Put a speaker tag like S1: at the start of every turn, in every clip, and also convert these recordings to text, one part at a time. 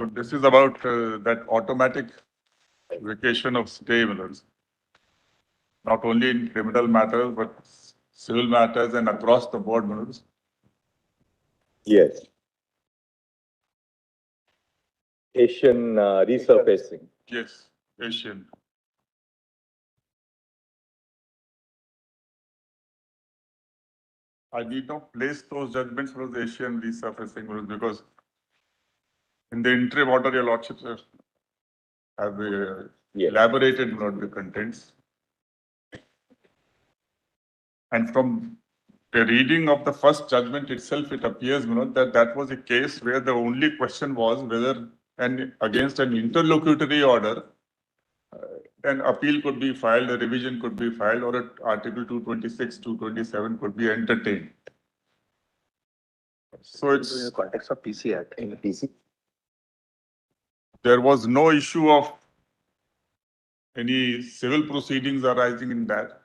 S1: So this is about that automatic vacation of stay, not only in criminal matters but civil matters and across the board.
S2: Yes. Asian resurfacing.
S1: Yes, Asian. I need not place those judgments for the Asian resurfacing because in the interim order, your lordships have elaborated about the contents. And from the reading of the first judgment itself, it appears that that was a case where the only question was whether against an interlocutory order, an appeal could be filed, a revision could be filed, or Article 226, 227 could be entertained. So it's
S3: in the context of PC Act.
S2: In the PC.
S1: There was no issue of any civil proceedings arising in that.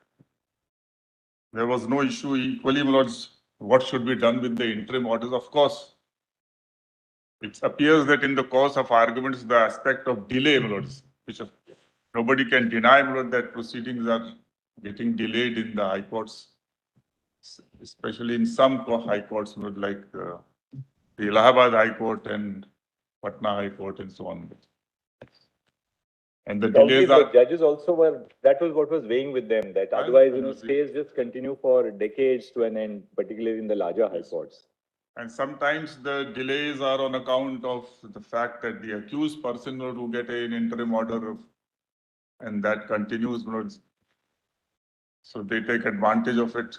S1: There was no issue equally, my lords, what should be done with the interim orders. Of course, it appears that in the course of arguments, the aspect of delay, my lords, which nobody can deny, my lord, that proceedings are getting delayed in the high courts, especially in some high courts, my lord, like the Allahabad High Court and Patna High Court and so on. And the delays
S2: the judges also were, that was what was weighing with them, that otherwise, stays just continue for decades to an end, particularly in the larger high courts.
S1: And sometimes the delays are on account of the fact that the accused person will get an interim order and that continues. So they take advantage of it.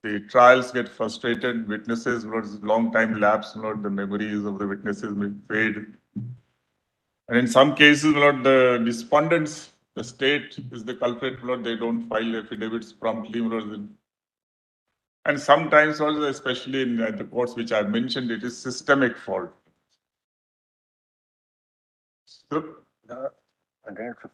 S1: The trials get frustrated, witnesses, long time lapse, the memories of the witnesses may fade. And in some cases, the respondents, the state is the culprit, they don't file affidavits promptly. And sometimes also, especially in the courts which I mentioned, it is systemic fault. So,
S3: 150.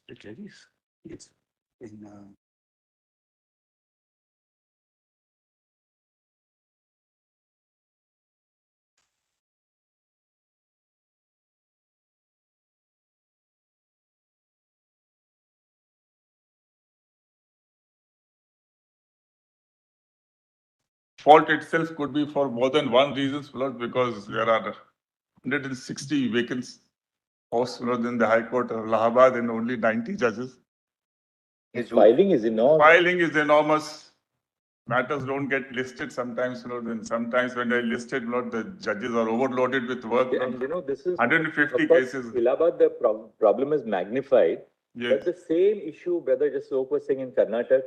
S3: The judges. Yes. In
S1: fault itself could be for more than one reason, because there are 160 vacant posts in the High Court of Allahabad and only 90 judges.
S2: His filing is enormous.
S1: Filing is enormous. Matters don't get listed sometimes, and sometimes when they're listed, the judges are overloaded with work.
S2: And this is
S1: 150 cases.
S2: Allahabad, the problem is magnified.
S1: Yes.
S2: But the same issue, Brother Jasok was saying in Karnataka,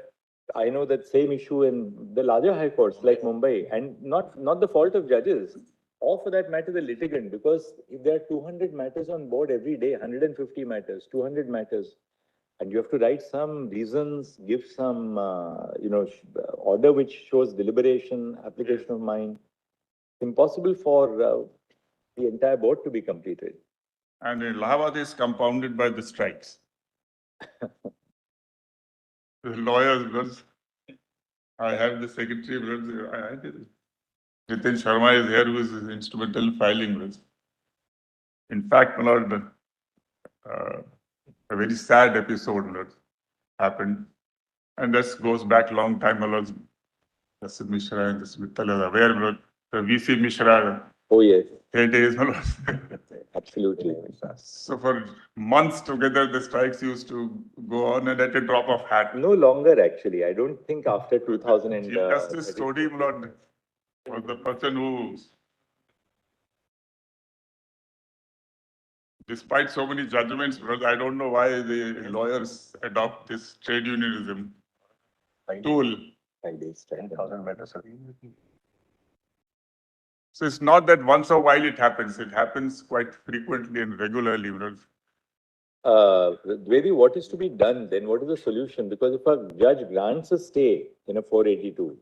S2: I know that same issue in the larger high courts like Mumbai, and not the fault of judges, or for that matter, the litigant, because if there are 200 matters on board every day, 150 matters, 200 matters, and you have to write some reasons, give some, order which shows deliberation, application of mind. Impossible for the entire board to be completed.
S1: And Allahabad is compounded by the strikes. The lawyers, I have the secretary, Nitin Sharma is here, who is instrumental in filing. In fact, my lord, a very sad episode that happened. And this goes back long time. Justice Mishra and Justice Mittal is aware, the VC Mishra,
S2: Oh, yes,
S1: it is.
S2: absolutely.
S1: So for months together, the strikes used to go on and at a drop of hat.
S2: No longer, actually. I don't think after 2000 and.
S1: Chief Justice Sodhi Mulod was the person who, despite so many judgments, I don't know why the lawyers adopt this trade unionism tool.
S2: 5 days.
S3: 10,000 meters.
S1: So it's not that once a while it happens quite frequently and regularly.
S2: Dvedi, what is to be done then? What is the solution? Because if a judge grants a stay in a 482,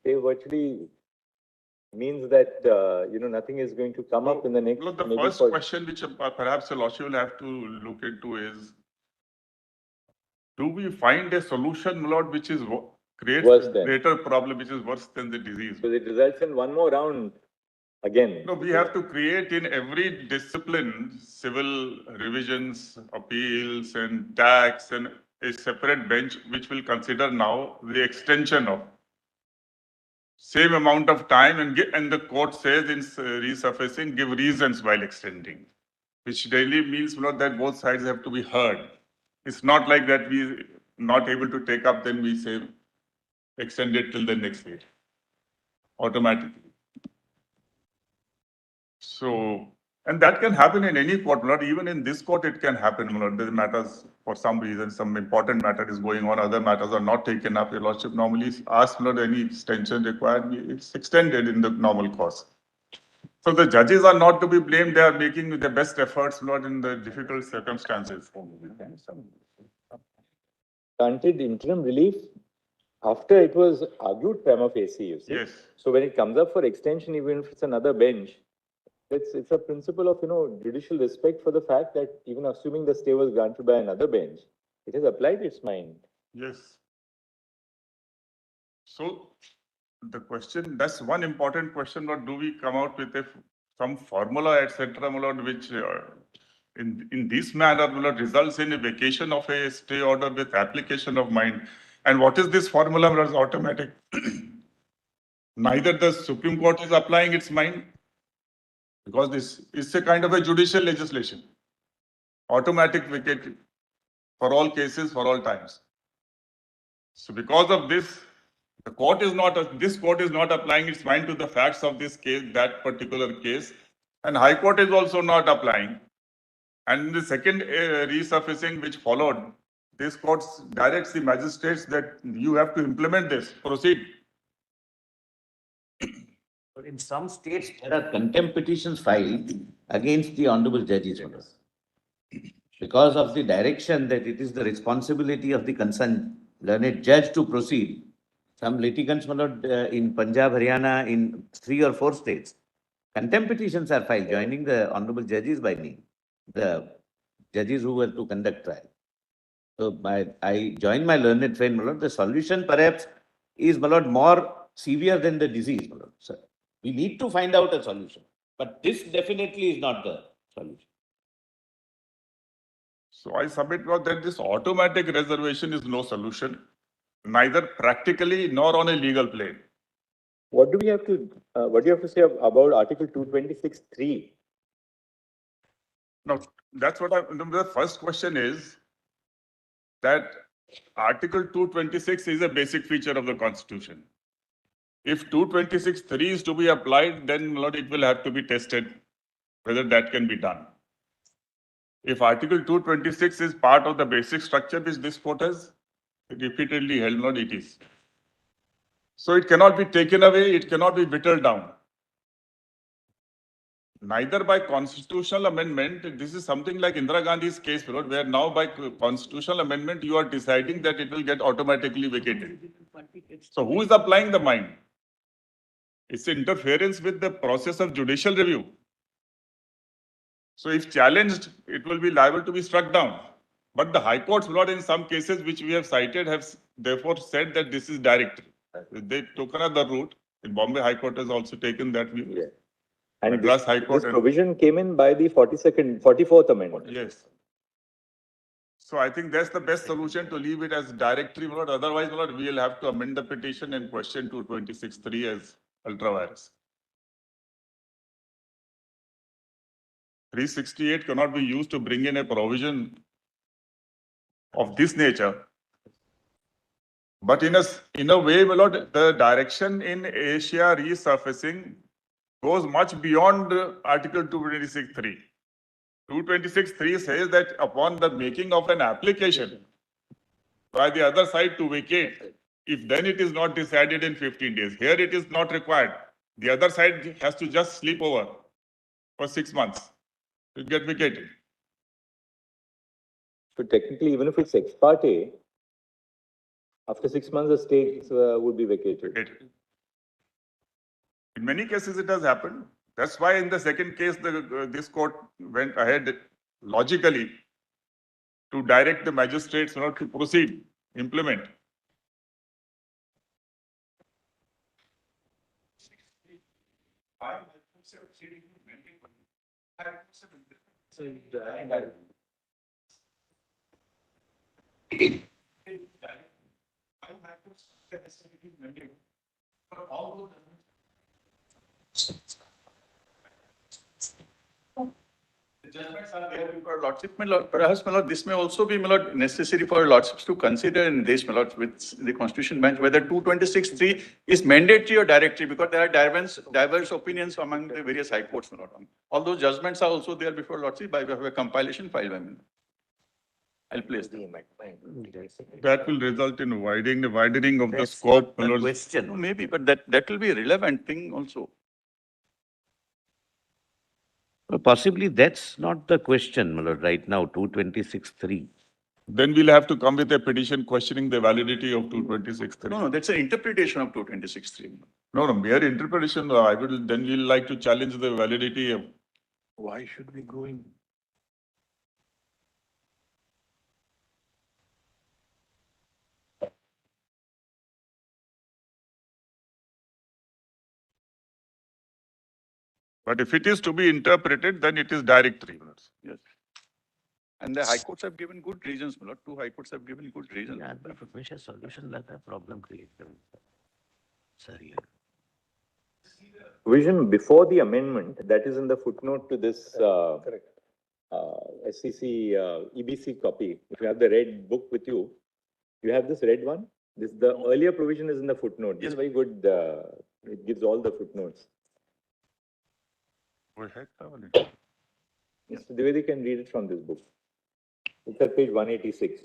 S2: they virtually means that, nothing is going to come up in the next.
S1: Look, the
S2: maybe
S1: first
S2: for-
S1: question which perhaps the lawyer will have to look into is, do we find a solution, Lord, which is creates
S2: Worse
S1: a
S2: than.
S1: greater problem, which is worse than the disease?
S2: So it results in one more round again.
S1: No, we have to create in every discipline civil revisions, appeals, and tax, and a separate bench which will consider now the extension of same amount of time, and the court says in resurfacing, give reasons while extending, which really means not that both sides have to be heard. It's not like that we not able to take up, then we say extend it till the next date automatically. So, and that can happen in any court, not even in this court, it can happen. There matters for some reason, some important matter is going on, other matters are not taken up. Your Lordship normally asks not any extension required, it's extended in the normal course. So the judges are not to be blamed, they are making the best efforts, not in the difficult circumstances.
S2: Granted interim relief after it was argued prima facie, you see.
S1: Yes.
S2: So when it comes up for extension, even if it's another bench, it's a principle of, judicial respect for the fact that even assuming the stay was granted by another bench, it has applied its mind.
S1: Yes. So the question, that's one important question, or do we come out with some formula, etc., which in this manner results in a vacation of a stay order with application of mind. And what is this formula? It's automatic. Neither the Supreme Court is applying its mind, because this is a kind of a judicial legislation. Automatic vacate for all cases, for all times. So because of this, this court is not applying its mind to the facts of this case, that particular case, and High Court is also not applying. And the second resurfacing which followed, this court directs the magistrates that you have to implement this, proceed.
S4: In some states, there are contempt petitions filed against the honorable judges. Because of the direction that it is the responsibility of the concerned learned judge to proceed. Some litigants, in Punjab, Haryana, in 3 or 4 states, contempt petitions are filed joining the honorable judges by me, the judges who were to conduct trial. So I joined my learned friend, the solution perhaps is more severe than the disease. So we need to find out a solution, but this definitely is not the solution.
S1: So I submit that this automatic reservation is no solution, neither practically nor on a legal plane.
S2: What do you have to say about Article 226(3)?
S1: Now, that's what the first question is, that Article 226 is a basic feature of the Constitution. If 226(3) is to be applied, then it will have to be tested whether that can be done. If Article 226 is part of the basic structure which this court has repeatedly held, it is. So it cannot be taken away, it cannot be whittled down. Neither by constitutional amendment, this is something like Indira Gandhi's case, where now by constitutional amendment, you are deciding that it will get automatically vacated. So who is applying the mind? It's interference with the process of judicial review. So if challenged, it will be liable to be struck down. But the High Courts, in some cases which we have cited, have therefore said that this is direct. They took another route. In Bombay High Court has also taken that view.
S2: Yeah. And
S1: Madras High Court
S2: this provision came in by the 44th Amendment.
S1: Yes. So I think that's the best solution, to leave it as directory, my lord. Otherwise, my lord, we will have to amend the petition and question 226(3) as ultra-virus. 368 cannot be used to bring in a provision of this nature. But in a way, my lord, the direction in Asia resurfacing goes much beyond Article 226(3). 226(3) says that upon the making of an application by the other side to vacate, if then it is not decided in 15 days, here it is not required. The other side has to just sleep over for 6 months to get vacated.
S2: So technically, even if it's ex parte, after 6 months, the state would be vacated.
S1: In many cases, it has happened. That's why in the second case, this court went ahead logically to direct the magistrates to proceed, implement.
S5: Judgments are there before lordship, my lord. Perhaps, my lord, this may also be, my lord, necessary for lordships to consider in this, my lord, with the constitution bench, whether 226(3) is mandatory or directory, because there are diverse opinions among the various high courts, my lord. All those judgments are also there before lordship by way of a compilation filed by me. I'll place them.
S1: That will result in widening of the
S4: That's
S1: scope.
S4: not the
S1: my lord.
S4: question.
S5: No, maybe, but that will be a relevant thing also.
S4: Possibly that's not the question, my lord, right now, 226(3).
S1: Then we'll have to come with a petition questioning the validity of 226(3).
S5: No, that's an interpretation of 226(3).
S1: No, mere interpretation. Then we'll like to challenge the validity of.
S3: Why should we go in?
S1: But if it is to be interpreted, then it is directory.
S5: Yes. And the high courts have given good reasons, my lord. 2 high courts have given good reasons.
S4: Yeah, but हमेशा solution लाता है, problem create करता है. Sorry.
S2: Vision before the amendment, that is in the footnote to this SCC EBC copy. If you have the red book with you, you have this red one. The earlier provision is in the footnote. It's very good. It gives all the footnotes. Mr. Dwivedi can read it from this book. It's at page 186.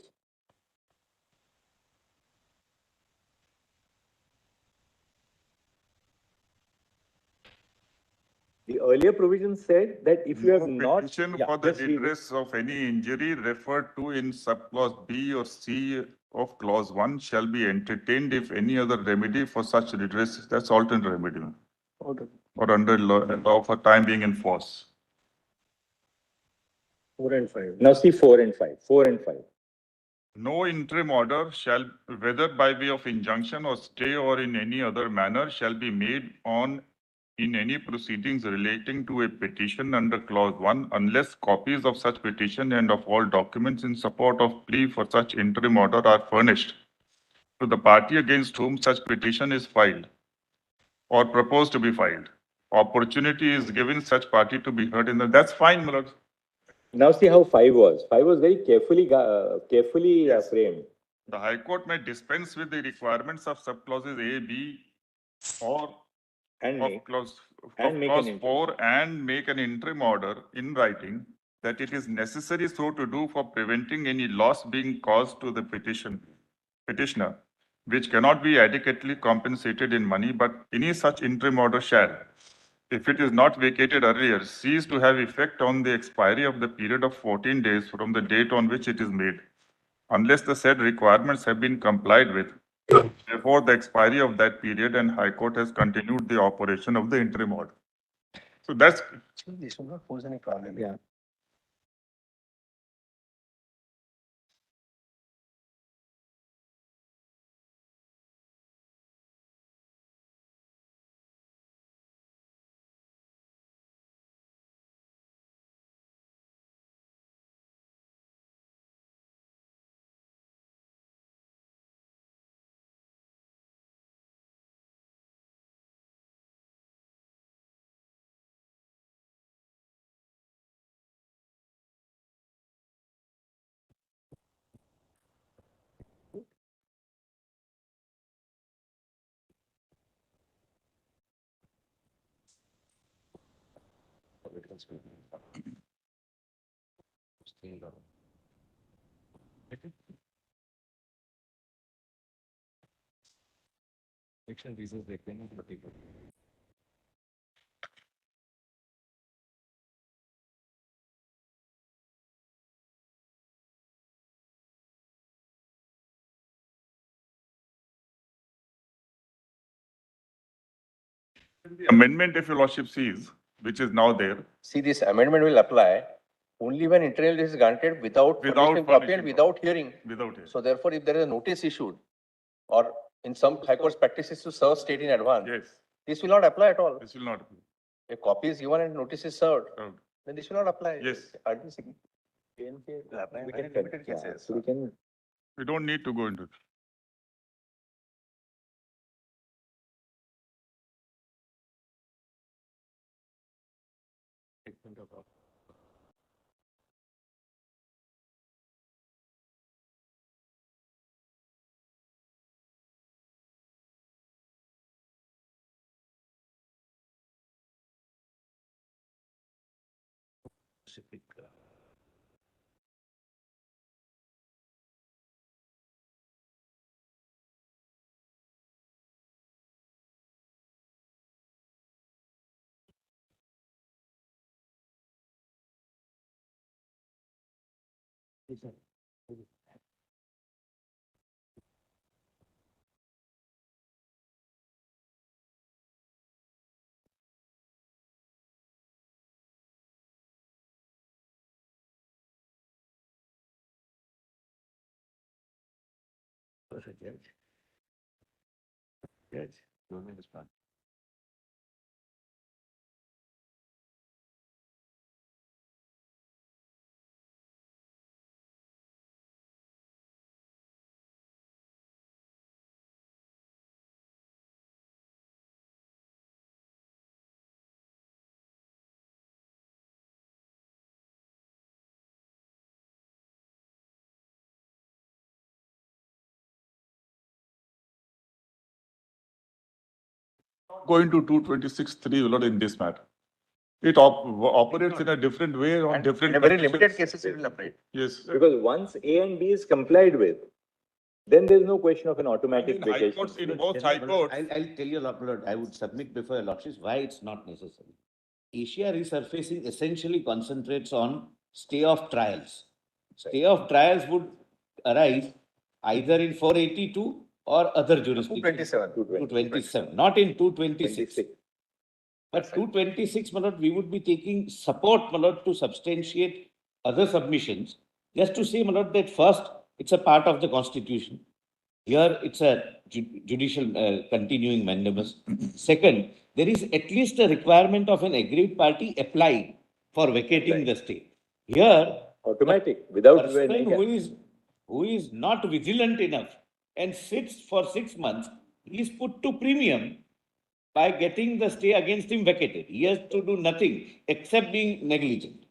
S2: The earlier provision said that if you have not...
S1: Petition
S2: Yeah,
S1: for the
S2: just read it.
S1: redress of any injury referred to in subclause B or C of clause 1 shall be entertained if any other remedy for such redress, that's alternate remedy, or under law for time being in force.
S3: 4 and 5.
S2: Now see 4 and 5. 4 and 5.
S1: No interim order shall, whether by way of injunction or stay or in any other manner, shall be made on in any proceedings relating to a petition under clause 1 unless copies of such petition and of all documents in support of plea for such interim order are furnished to the party against whom such petition is filed or proposed to be filed. Opportunity is given such party to be heard in the, that's fine, my lord.
S2: Now see how 5 was. 5 was very carefully framed.
S1: The High Court may dispense with the requirements of subclauses A, B, or
S2: And
S1: of
S2: make.
S1: clause,
S2: And
S1: of
S2: make
S1: clause
S2: an interim.
S1: 4 and make an interim order in writing that it is necessary so to do for preventing any loss being caused to the petitioner, which cannot be adequately compensated in money, but any such interim order shall, if it is not vacated earlier, cease to have effect on the expiry of the period of 14 days from the date on which it is made, unless the said requirements have been complied with before the expiry of that period and High Court has continued the operation of the interim order. So that's
S3: This will not pose any problem.
S2: Yeah.
S1: The amendment, if your lordship sees, which is now there,
S6: See, this amendment will apply only when internal is granted without
S1: Without
S6: furnishing copy and
S1: furnishing
S6: without hearing.
S1: without it.
S6: So therefore, if there is a notice issued, or in some high court practices to serve state in advance,
S1: Yes,
S6: this will not apply at all.
S1: this will not be.
S6: If copy is given and notice is served,
S1: served.
S6: then this will not apply.
S1: Yes.
S6: Hardly significant.
S2: We can, so we can,
S1: We don't need to go into it. Going to 226(3), Lord, in this matter. It operates in a different way on
S6: And
S1: different.
S6: in a very limited
S1: conditions.
S6: cases, it will apply.
S1: Yes.
S2: because once A and B is complied with, then there is no question of an
S1: And
S2: automatic
S1: in high
S2: vacation.
S1: courts, in most high courts,
S4: I'll tell you, Lord, I would submit before your lordships why it's not necessary. Asia resurfacing essentially concentrates on stay of trials. Stay of trials would arise either in 482 or other jurisdictions.
S6: 227.
S4: 227, not in 226.
S2: 26.
S4: But 226, my lord, we would be taking support, my lord, to substantiate other submissions. Just to say, my lord, that first, it's a part of the constitution. Here, it's a judicial continuing mandamus. Second, there is at least a requirement of an aggrieved party applied for vacating the stay. Here,
S2: Automatic, without.
S4: person who is not vigilant enough and sits for 6 months, he is put to premium by getting the stay against him vacated. He has to do nothing except being negligent,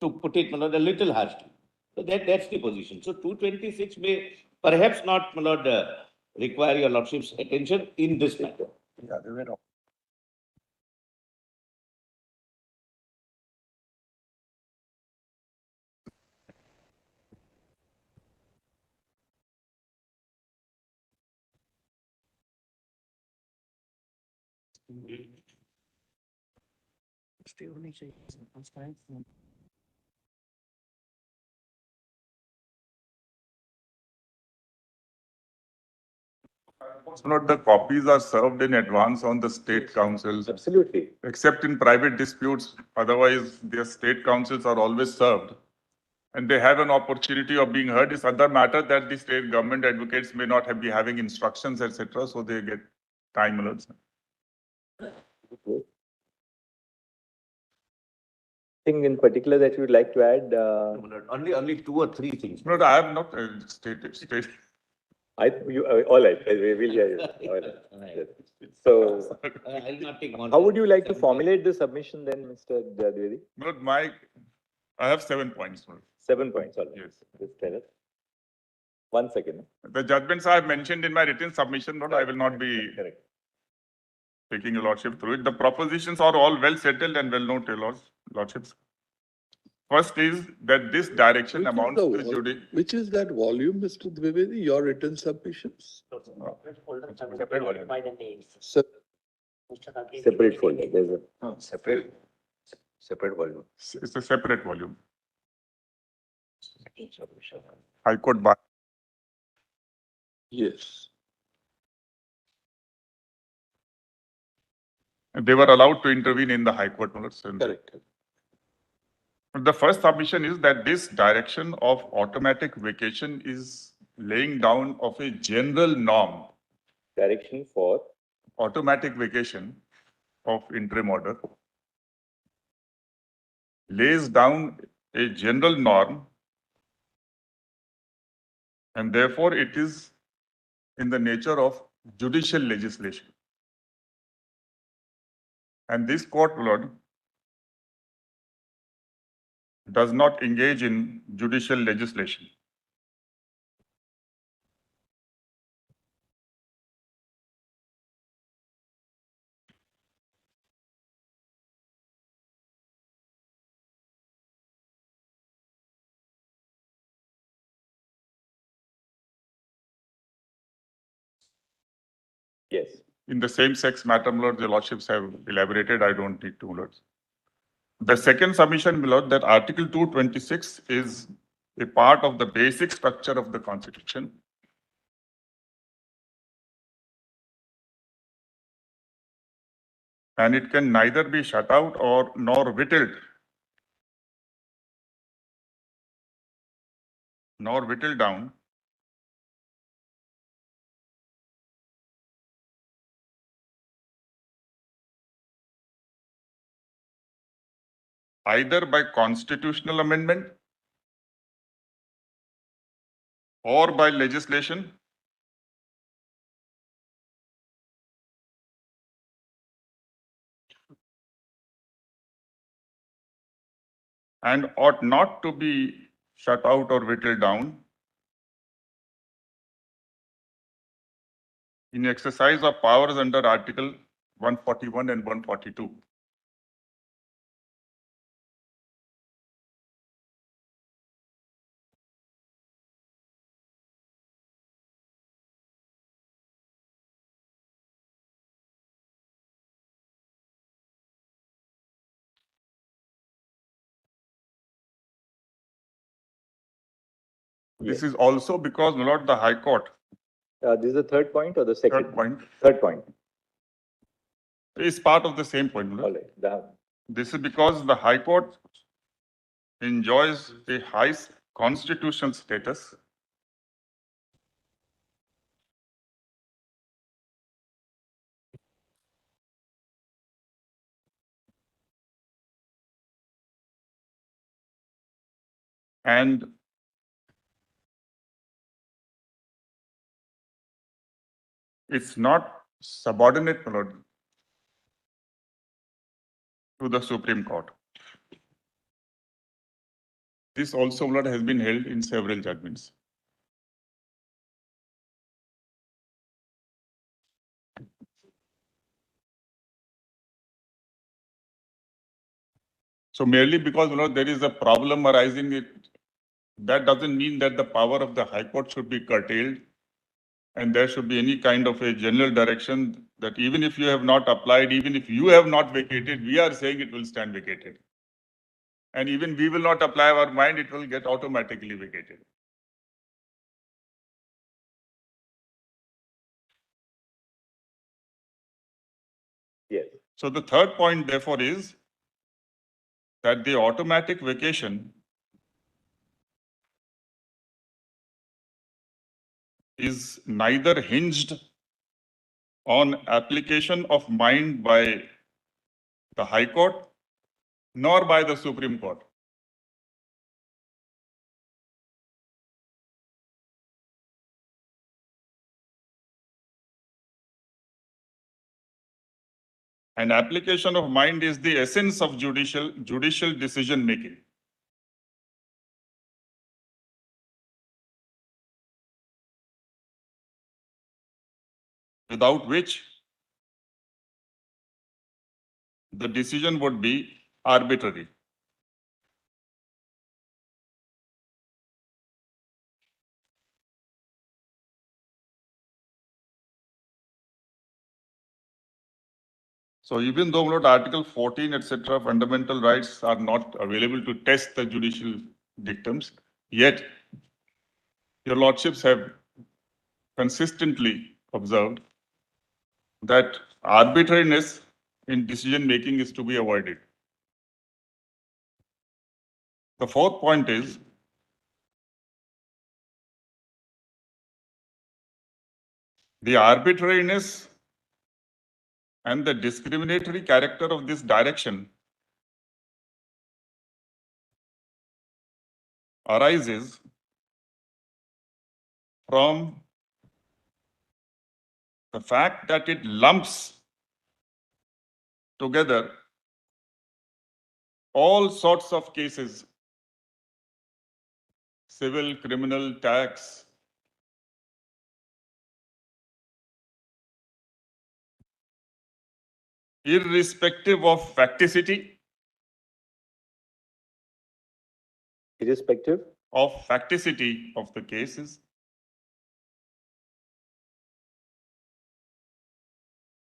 S4: to put it, my lord, a little harshly. So that's the position. So 226 may perhaps not, my lord, require your lordship's attention in this matter.
S3: The other way around.
S1: not the copies are served in advance on the state councils,
S2: Absolutely.
S1: except in private disputes. Otherwise, their state councils are always served. And they have an opportunity of being heard. It's other matter that the state government advocates may not be having instructions, etc. So they get time alerts.
S2: Thing in particular that you would like to add,
S4: Only 2 or 3 things.
S1: No, I have not stated.
S2: all right, we'll hear you. All right.
S4: Right.
S2: So,
S4: I'll not take more.
S2: how would you like to formulate the submission then, Mr. Dwivedi?
S1: But I have 7 points.
S2: 7 points, all right.
S1: Yes.
S2: Just tell us. 1 second.
S1: The judgments I have mentioned in my written submission, but I will not be
S2: Correct.
S1: taking your lordship through it. The propositions are all well settled and well known to your lords. Lordships. First is that this direction amounts to the
S7: Which is that volume, Mr. Dwivedi, your written submissions?
S6: Separate volume.
S7: So,
S2: Separate folder, there's a.
S6: Separate volume.
S1: It's a separate volume. High Court bar.
S7: yes.
S1: They were allowed to intervene in the High Court.
S7: Correct.
S1: The first submission is that this direction of automatic vacation is laying down of a general norm,
S2: Direction for,
S1: automatic vacation of interim order lays down a general norm, and therefore it is in the nature of judicial legislation. And this court, Lord, does not engage in judicial legislation.
S2: yes.
S1: In the same-sex matter, my Lord, the Lordships have elaborated. I don't need to, my Lords. The second submission, my Lord, that Article 226 is a part of the basic structure of the Constitution. And it can neither be shut out or nor whittled. Nor whittled down either by constitutional amendment or by legislation and ought not to be shut out or whittled down in exercise of powers under Article 141 and 142. This is also because, my Lord, the High Court,
S2: This is the third point or the second?
S1: third point,
S2: Third point.
S1: is part of the same point, my
S2: All
S1: Lord.
S2: right.
S1: This is because the High Court enjoys a high constitutional status and it's not subordinate, my Lord, to the Supreme Court. This also, my Lord, has been held in several judgments. So merely because, my Lord, there is a problem arising, that doesn't mean that the power of the High Court should be curtailed. And there should be any kind of a general direction that even if you have not applied, even if you have not vacated, we are saying it will stand vacated. And even we will not apply our mind, it will get automatically vacated.
S2: Yes.
S1: So the third point, therefore, is that the automatic vacation is neither hinged on application of mind by the High Court nor by the Supreme Court. And application of mind is the essence of judicial decision making. Without which the decision would be arbitrary. So even though not Article 14, etc., fundamental rights are not available to test the judicial dictums, yet your lordships have consistently observed that arbitrariness in decision making is to be avoided. The fourth point is the arbitrariness and the discriminatory character of this direction arises from the fact that it lumps together all sorts of cases, civil, criminal, tax, irrespective of facticity,
S2: Irrespective.
S1: of the cases,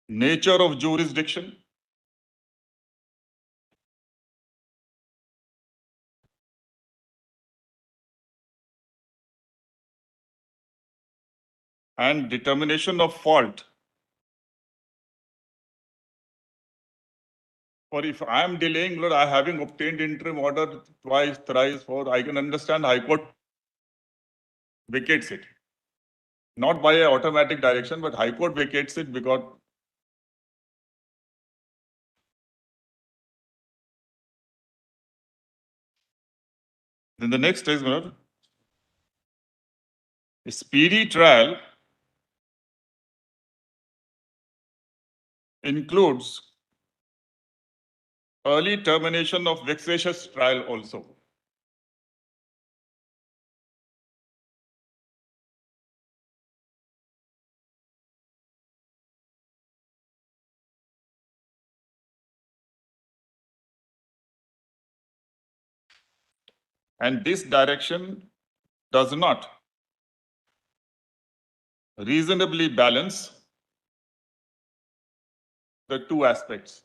S1: nature of jurisdiction, and determination of fault. Or if I am delaying, Lord, I having obtained interim order twice, thrice, four, I can understand High Court vacates it. Not by an automatic direction, but High Court vacates it because then the next is, Lord, a speedy trial includes early termination of vexatious trial also. And this direction does not reasonably balance the two aspects.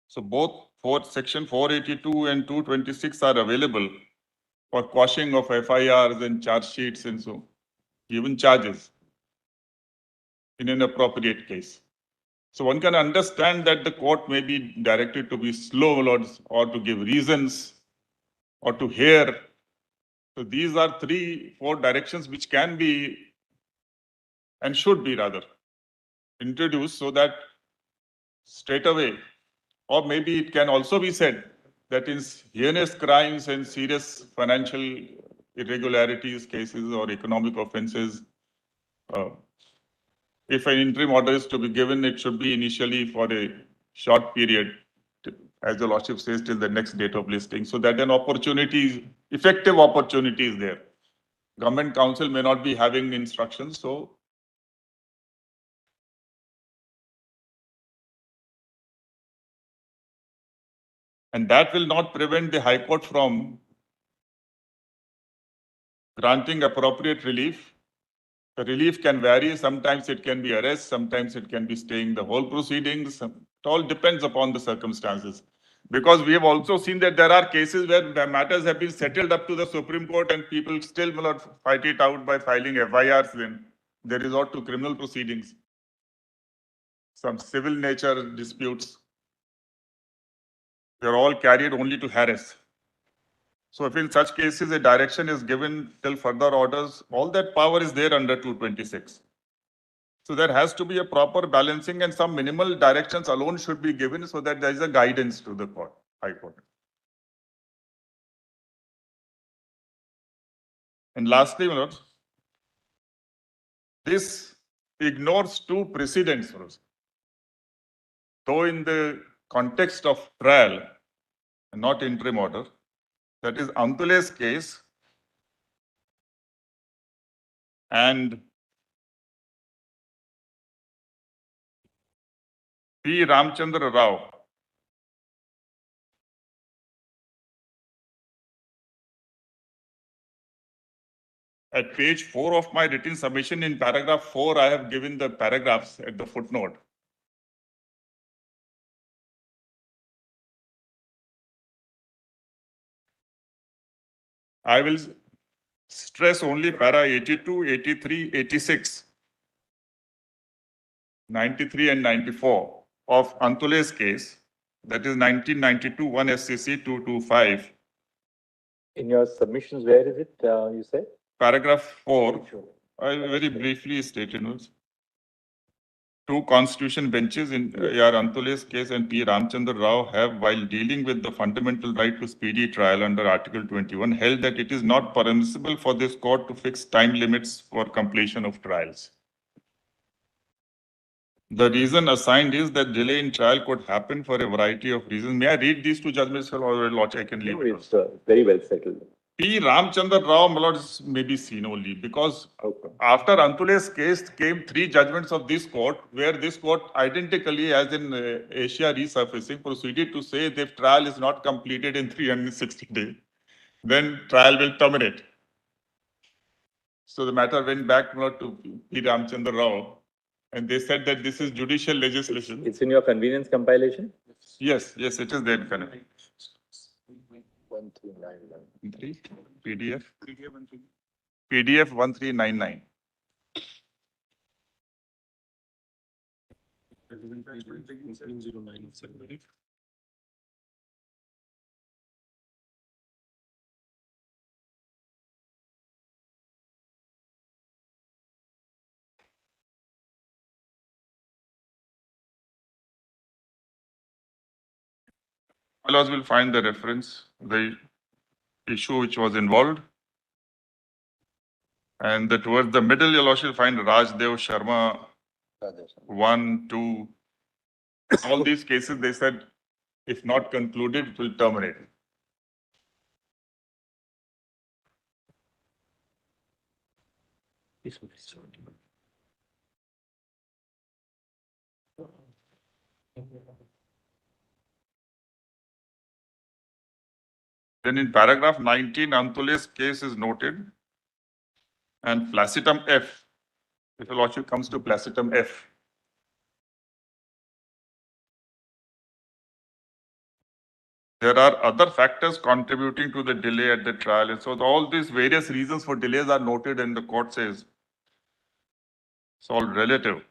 S1: So both section 482 and 226 are available for quashing of FIRs and charge sheets and so even charges in an appropriate case. So one can understand that the court may be directed to be slow or to give reasons or to hear. So these are 3-4 directions which can be and should be rather introduced so that straight away, or maybe it can also be said that in heinous crimes and serious financial irregularities cases or economic offenses, if an interim order is to be given, it should be initially for a short period, as the lordship says, till the next date of listing, so that an opportunity, effective opportunity is there. Government counsel may not be having instructions, so and that will not prevent the High Court from granting appropriate relief. The relief can vary. Sometimes it can be arrest, sometimes it can be staying the whole proceedings. It all depends upon the circumstances. Because we have also seen that there are cases where the matters have been settled up to the Supreme Court and people still will not fight it out by filing FIRs, then they resort to criminal proceedings. Some civil nature disputes, they're all carried only to harass. So if in such cases a direction is given till further orders, all that power is there under 226. So there has to be a proper balancing and some minimal directions alone should be given so that there is a guidance to the court, High Court. And lastly, my lords, this ignores two precedents, though in the context of trial, not interim order, that is Amtule's case and P. Ramchandra Rao. At page 4 of my written submission, in paragraph 4, I have given the paragraphs at the footnote. I will stress only para 82, 83, 86, 93 and 94 of Antule's case, that is 1992 1 SCC 225,
S2: In your submissions, where is it, you said?
S1: paragraph 4. I will very briefly state it. Two constitution benches in A.R. Antule's case and P. Ramchandra Rao have, while dealing with the fundamental right to speedy trial under Article 21, held that it is not permissible for this court to fix time limits for completion of trials. The reason assigned is that delay in trial could happen for a variety of reasons. May I read these two judgments, sir, or I can leave it?
S2: It's very well settled.
S1: P. Ramchandra Rao, my lord, is maybe seen only because
S2: Okay.
S1: after Antule's case came 3 judgments of this court, where this court identically, as in Asia resurfacing, proceeded to say that if trial is not completed in 360 days, then trial will terminate. So the matter went back, my lord, to P. Ramchandra Rao, and they said that this is judicial legislation.
S2: It's in your convenience compilation?
S1: Yes, yes, it is there. Correct.
S3: 1399.
S1: 3 PDF 1399. Laws will find the reference, the issue which was involved. And towards the middle, your Lordship will find Rajdev Sharma 1, 2. All these cases, they said, if not concluded, it will terminate. Then in paragraph 19, Antule's case is noted. And placitum F, if your Lordship comes to placitum F, there are other factors contributing to the delay at the trial. And so all these various reasons for delays are noted, and the court says it's all relative.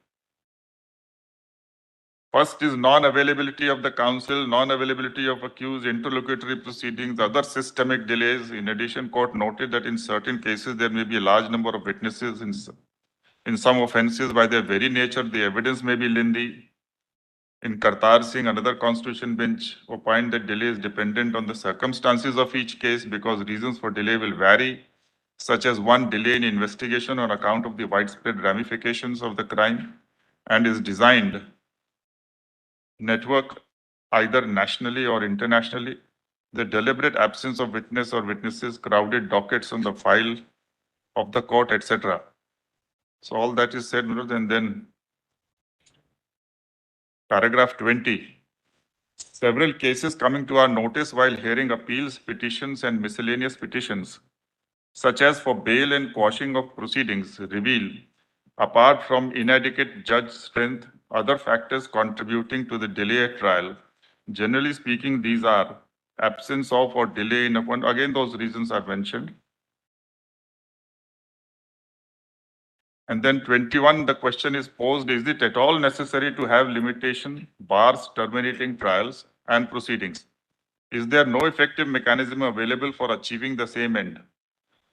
S1: First is non-availability of the counsel, non-availability of accused, interlocutory proceedings, other systemic delays. In addition, court noted that in certain cases, there may be a large number of witnesses. In some offences, by their very nature, the evidence may be lengthy. In Kartar Singh, another constitution bench opined that delay is dependent on the circumstances of each case because reasons for delay will vary, such as one, delay in investigation on account of the widespread ramifications of the crime and is designed network either nationally or internationally, the deliberate absence of witness or witnesses, crowded dockets on the file of the court, etc. So all that is said, and then paragraph 20. Several cases coming to our notice while hearing appeals, petitions, and miscellaneous petitions, such as for bail and quashing of proceedings, reveal, apart from inadequate judge strength, other factors contributing to the delay at trial. Generally speaking, these are absence of or delay in appointment. Again, those reasons are mentioned. And then 21, the question is posed, is it at all necessary to have limitation, bars terminating trials and proceedings? Is there no effective mechanism available for achieving the same end?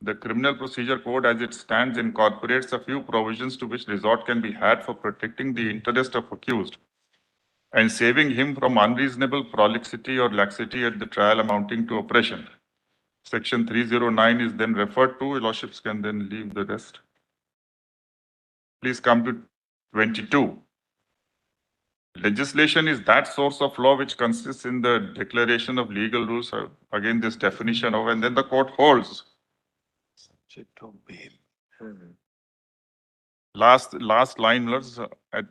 S1: The Criminal Procedure Code as it stands incorporates a few provisions to which resort can be had for protecting the interest of accused and saving him from unreasonable prolixity or laxity at the trial amounting to oppression. Section 309 is then referred to. Your Lordships can then leave the rest. Please come to 22. Legislation is that source of law which consists in the declaration of legal rules. Again, this definition of, and then the court holds.
S3: Subject of bail.
S1: Last line, at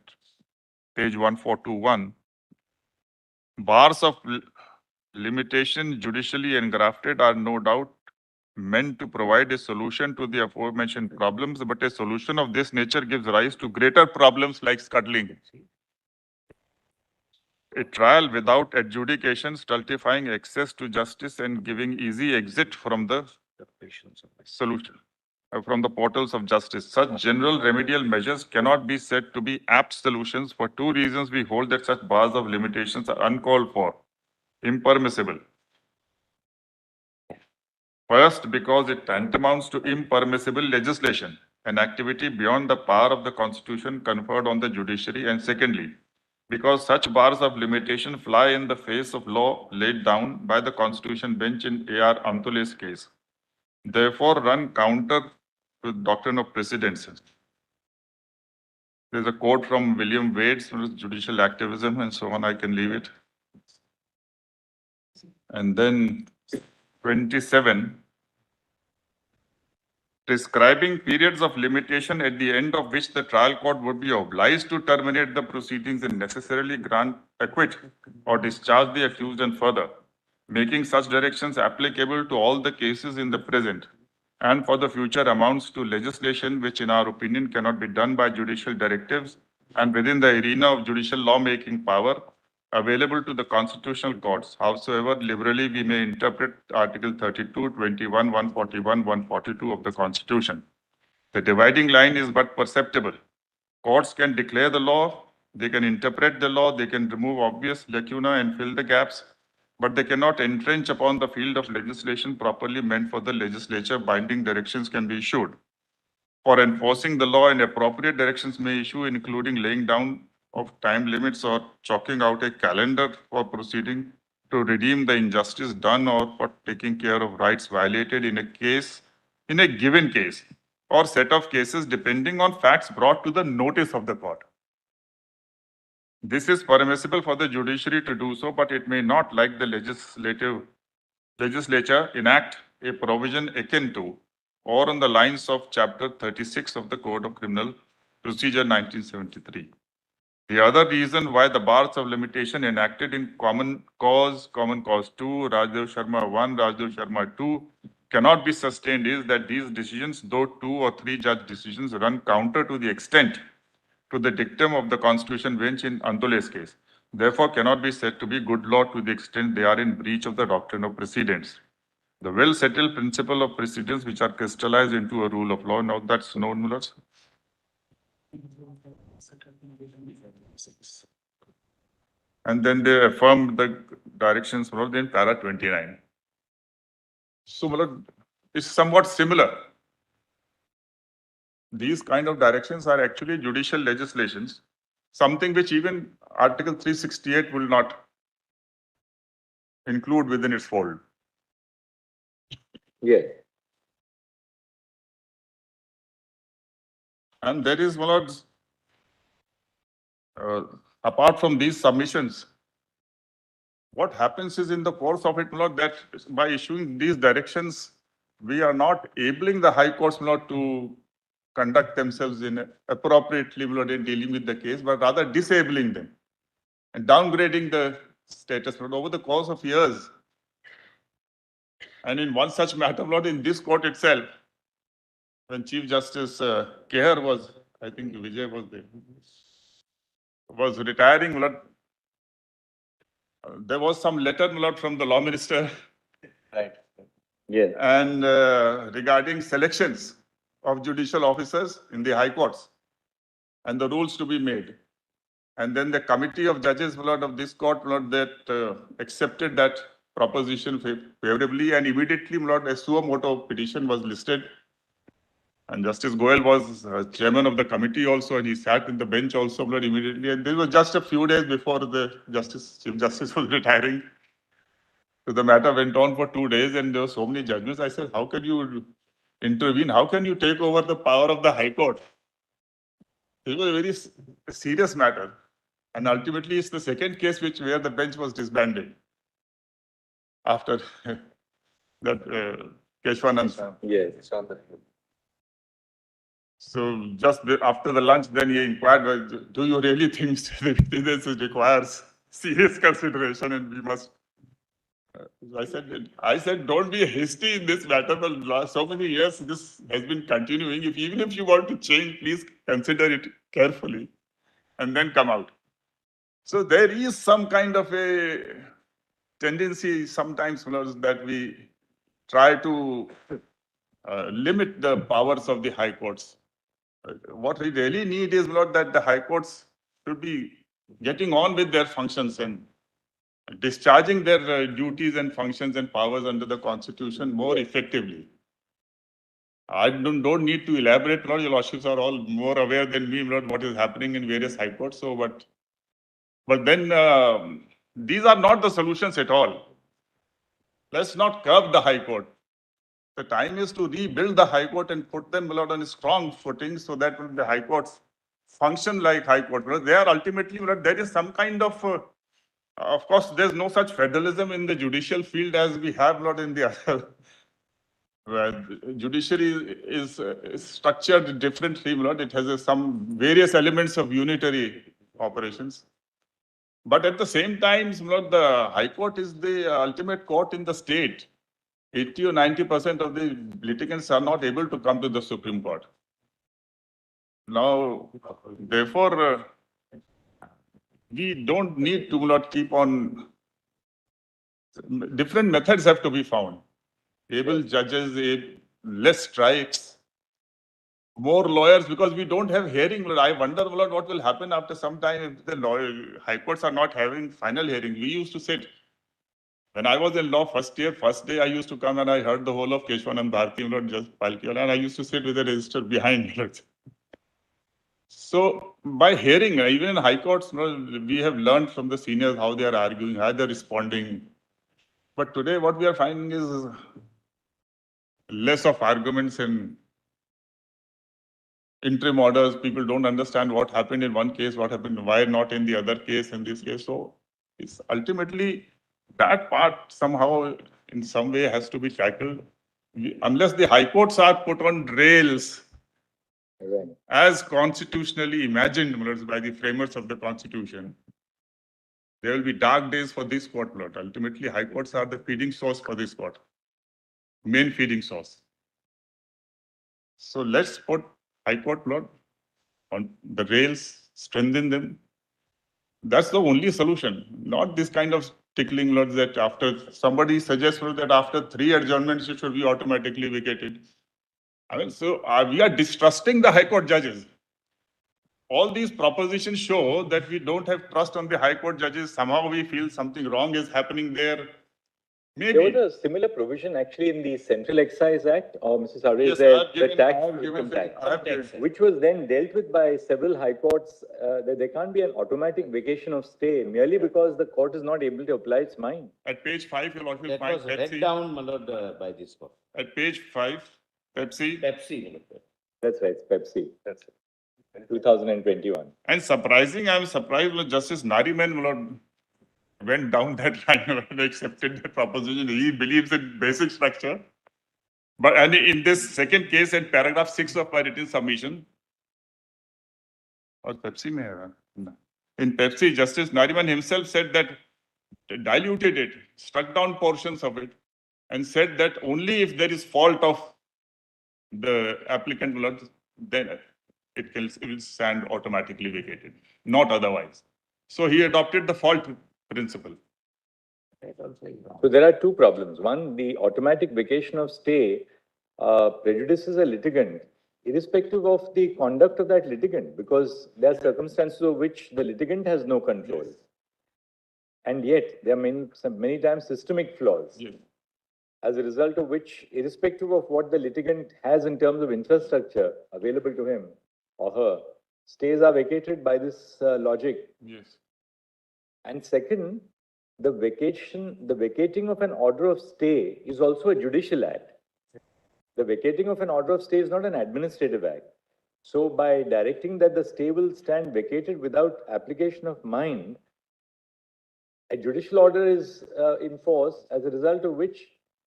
S1: page 1421. Bars of limitation judicially engrafted are no doubt meant to provide a solution to the aforementioned problems, but a solution of this nature gives rise to greater problems like scuttling. A trial without adjudication, stultifying access to justice and giving easy exit from the solution, from the portals of justice. Such general remedial measures cannot be said to be apt solutions. For two reasons, we hold that such bars of limitations are uncalled for, impermissible. First, because it tantamounts to impermissible legislation, an activity beyond the power of the Constitution conferred on the judiciary. And secondly, because such bars of limitation fly in the face of law laid down by the Constitution bench in A.R. Antule's case, therefore run counter to the doctrine of precedence. There's a quote from William Wade's Judicial Activism and so on. I can leave it. And then 27, prescribing periods of limitation at the end of which the trial court would be obliged to terminate the proceedings and necessarily grant acquit or discharge the accused, and further, making such directions applicable to all the cases in the present and for the future amounts to legislation which in our opinion cannot be done by judicial directives and within the arena of judicial lawmaking power available to the constitutional courts, howsoever liberally we may interpret Article 32, 21, 141, 142 of the Constitution. The dividing line is but perceptible. Courts can declare the law, they can interpret the law, they can remove obvious lacuna and fill the gaps, but they cannot entrench upon the field of legislation properly meant for the legislature. Binding directions can be issued. For enforcing the law, and appropriate directions may issue, including laying down of time limits or chalking out a calendar for proceeding to redeem the injustice done or for taking care of rights violated in a case, in a given case, or set of cases depending on facts brought to the notice of the court. This is permissible for the judiciary to do so, but it may not, like the legislature, enact a provision akin to or on the lines of Chapter 36 of the Code of Criminal Procedure 1973. The other reason why the bars of limitation enacted in Common Cause 2, Rajdev Sharma 1, Rajdev Sharma 2 cannot be sustained is that these decisions, though 2 or 3 judge decisions, run counter to the extent to the dictum of the Constitution bench in Antule's case. Therefore, cannot be said to be good law to the extent they are in breach of the doctrine of precedence. The well-settled principle of precedence which are crystallized into a rule of law. Now that's known, Mullahs. And then they affirm the directions in para 29. So, Mullah, it's somewhat similar. These kind of directions are actually judicial legislations, something which even Article 368 will not include within its fold.
S2: Yes.
S1: And there is, Mullah, apart from these submissions, what happens is in the course of it, Mullah, that by issuing these directions, we are not enabling the high courts, Mullah, to conduct themselves in appropriately, Mullah, in dealing with the case, but rather disabling them and downgrading the status over the course of years. And in one such matter, Lord, in this court itself, when Chief Justice Keher was, I think Vijay was there, was retiring, Lord, there was some letter, Lord, from the law minister.
S6: Right.
S2: Yes.
S1: And regarding selections of judicial officers in the high courts and the rules to be made. And then the committee of judges, Lord, of this court, Lord, that accepted that proposition favorably, and immediately, Lord, a suo motu petition was listed. And Justice Goel was chairman of the committee also, and he sat in the bench also, Lord, immediately. And this was just a few days before the Chief Justice was retiring. So the matter went on for 2 days, and there were so many judgments. I said, how can you intervene? How can you take over the power of the High Court? It was a very serious matter. And ultimately, it's the second case where the bench was disbanded after that Keshwanand.
S2: Yes.
S1: So just after the lunch, then he inquired, do you really think this requires serious consideration and we must. I said, don't be hasty in this matter. For last so many years, this has been continuing. Even if you want to change, please consider it carefully and then come out. So there is some kind of a tendency sometimes that we try to limit the powers of the high courts. What we really need is not that the high courts should be getting on with their functions and discharging their duties and functions and powers under the Constitution more effectively. I don't need to elaborate. Lord, your lordships are all more aware than me, Lord, what is happening in various high courts. So, but then these are not the solutions at all. Let's not curb the high court. The time is to rebuild the high court and put them, Lord, on a strong footing so that the high courts function like high court. Because they are ultimately, Lord, there is some kind of course, there's no such federalism in the judicial field as we have, Lord, in the other. Judiciary is structured differently, Lord. It has some various elements of unitary operations. But at the same time, Lord, the High Court is the ultimate court in the state. 80 or 90% of the litigants are not able to come to the Supreme Court. Now, therefore, we don't need to not keep on. Different methods have to be found. Able judges, less strikes, more lawyers, because we don't have hearing. I wonder, Lord, what will happen after some time if the high courts are not having final hearing. We used to sit. When I was in law first day I used to come and I heard the whole of Keshwan and Bharti, Lord, just Palki, and I used to sit with the register behind. Lord. So by hearing, even in high courts, we have learned from the seniors how they are arguing, how they are responding. But today what we are finding is less of arguments and interim orders. People don't understand what happened in one case, what happened, why not in the other case, in this case. So it's ultimately that part somehow in some way has to be tackled. Unless the high courts are put on rails as constitutionally imagined by the framers of the Constitution, there will be dark days for this court, Lord. Ultimately, high courts are the feeding source for this court, main feeding source. So let's put high court, Lord, on the rails, strengthen them. That's the only solution, not this kind of tickling, Lord, that after somebody suggests that after 3 adjournments, it should be automatically vacated. I mean, so we are distrusting the high court judges. All these propositions show that we don't have trust on the high court judges. Somehow we feel something wrong is happening there. Maybe.
S2: There was a similar provision actually in the Central Excise Act, or Mr. Sarve,
S1: Yes,
S2: the tax, which was then dealt with by several high courts. That there can't be an automatic vacation of stay merely because the court is not able to apply its mind.
S1: At page 5, you'll also
S4: That
S1: find
S4: was read
S1: Pepsi.
S4: down, my lord, by this court.
S1: At page 5, Pepsi.
S4: Pepsi, my lord.
S2: That's right, it's Pepsi. That's it. 2021.
S1: And I'm surprised with Justice Nariman, my lord, went down that line and accepted the proposition. He believes in basic structure. But and in this second case, in paragraph 6 of my written submission, or Pepsi mein hai, no. In Pepsi, Justice Nariman himself said that diluted it, struck down portions of it, and said that only if there is fault of the applicant, then it will stand automatically vacated, not otherwise. So he adopted the fault principle.
S2: So there are two problems. One, the automatic vacation of stay prejudices a litigant, irrespective of the conduct of that litigant, because there are circumstances of which the litigant has no control. Yes. And yet, there are many times systemic flaws. Yes. As a result of which, irrespective of what the litigant has in terms of infrastructure available to him or her, stays are vacated by this logic.
S1: Yes.
S2: And second, the vacating of an order of stay is also a judicial act. The vacating of an order of stay is not an administrative act. So by directing that the stay will stand vacated without application of mind, a judicial order is in force, as a result of which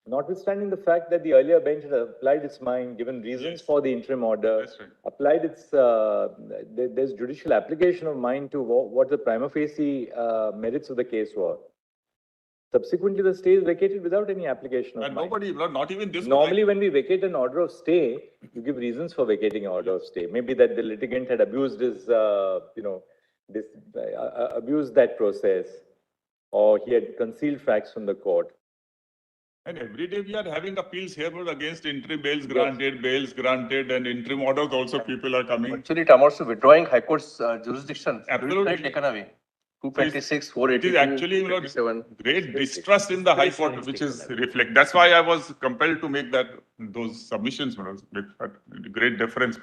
S2: Notwithstanding the fact that the earlier bench had applied its mind, given reasons
S1: Yes.
S2: for the interim order,
S1: That's right.
S2: applied its, there's judicial application of mind to what the prima facie merits of the case were. Subsequently, the stay is vacated without any application of
S1: And
S2: mind.
S1: nobody, not even this.
S2: Normally, when we vacate an order of stay, you give reasons for vacating an order of stay. Maybe that the litigant had abused his, abused that process, or he had concealed facts from the court.
S1: And every day we are having appeals here against interim bails granted, and interim orders also people are coming.
S6: Actually, it amounts to withdrawing High Court's jurisdiction.
S1: Absolutely.
S6: Taken away. 226,
S1: It
S6: 482,
S1: is actually
S6: 257.
S1: great distrust in the High Court, which is reflect. That's why I was compelled to make those submissions with great deference.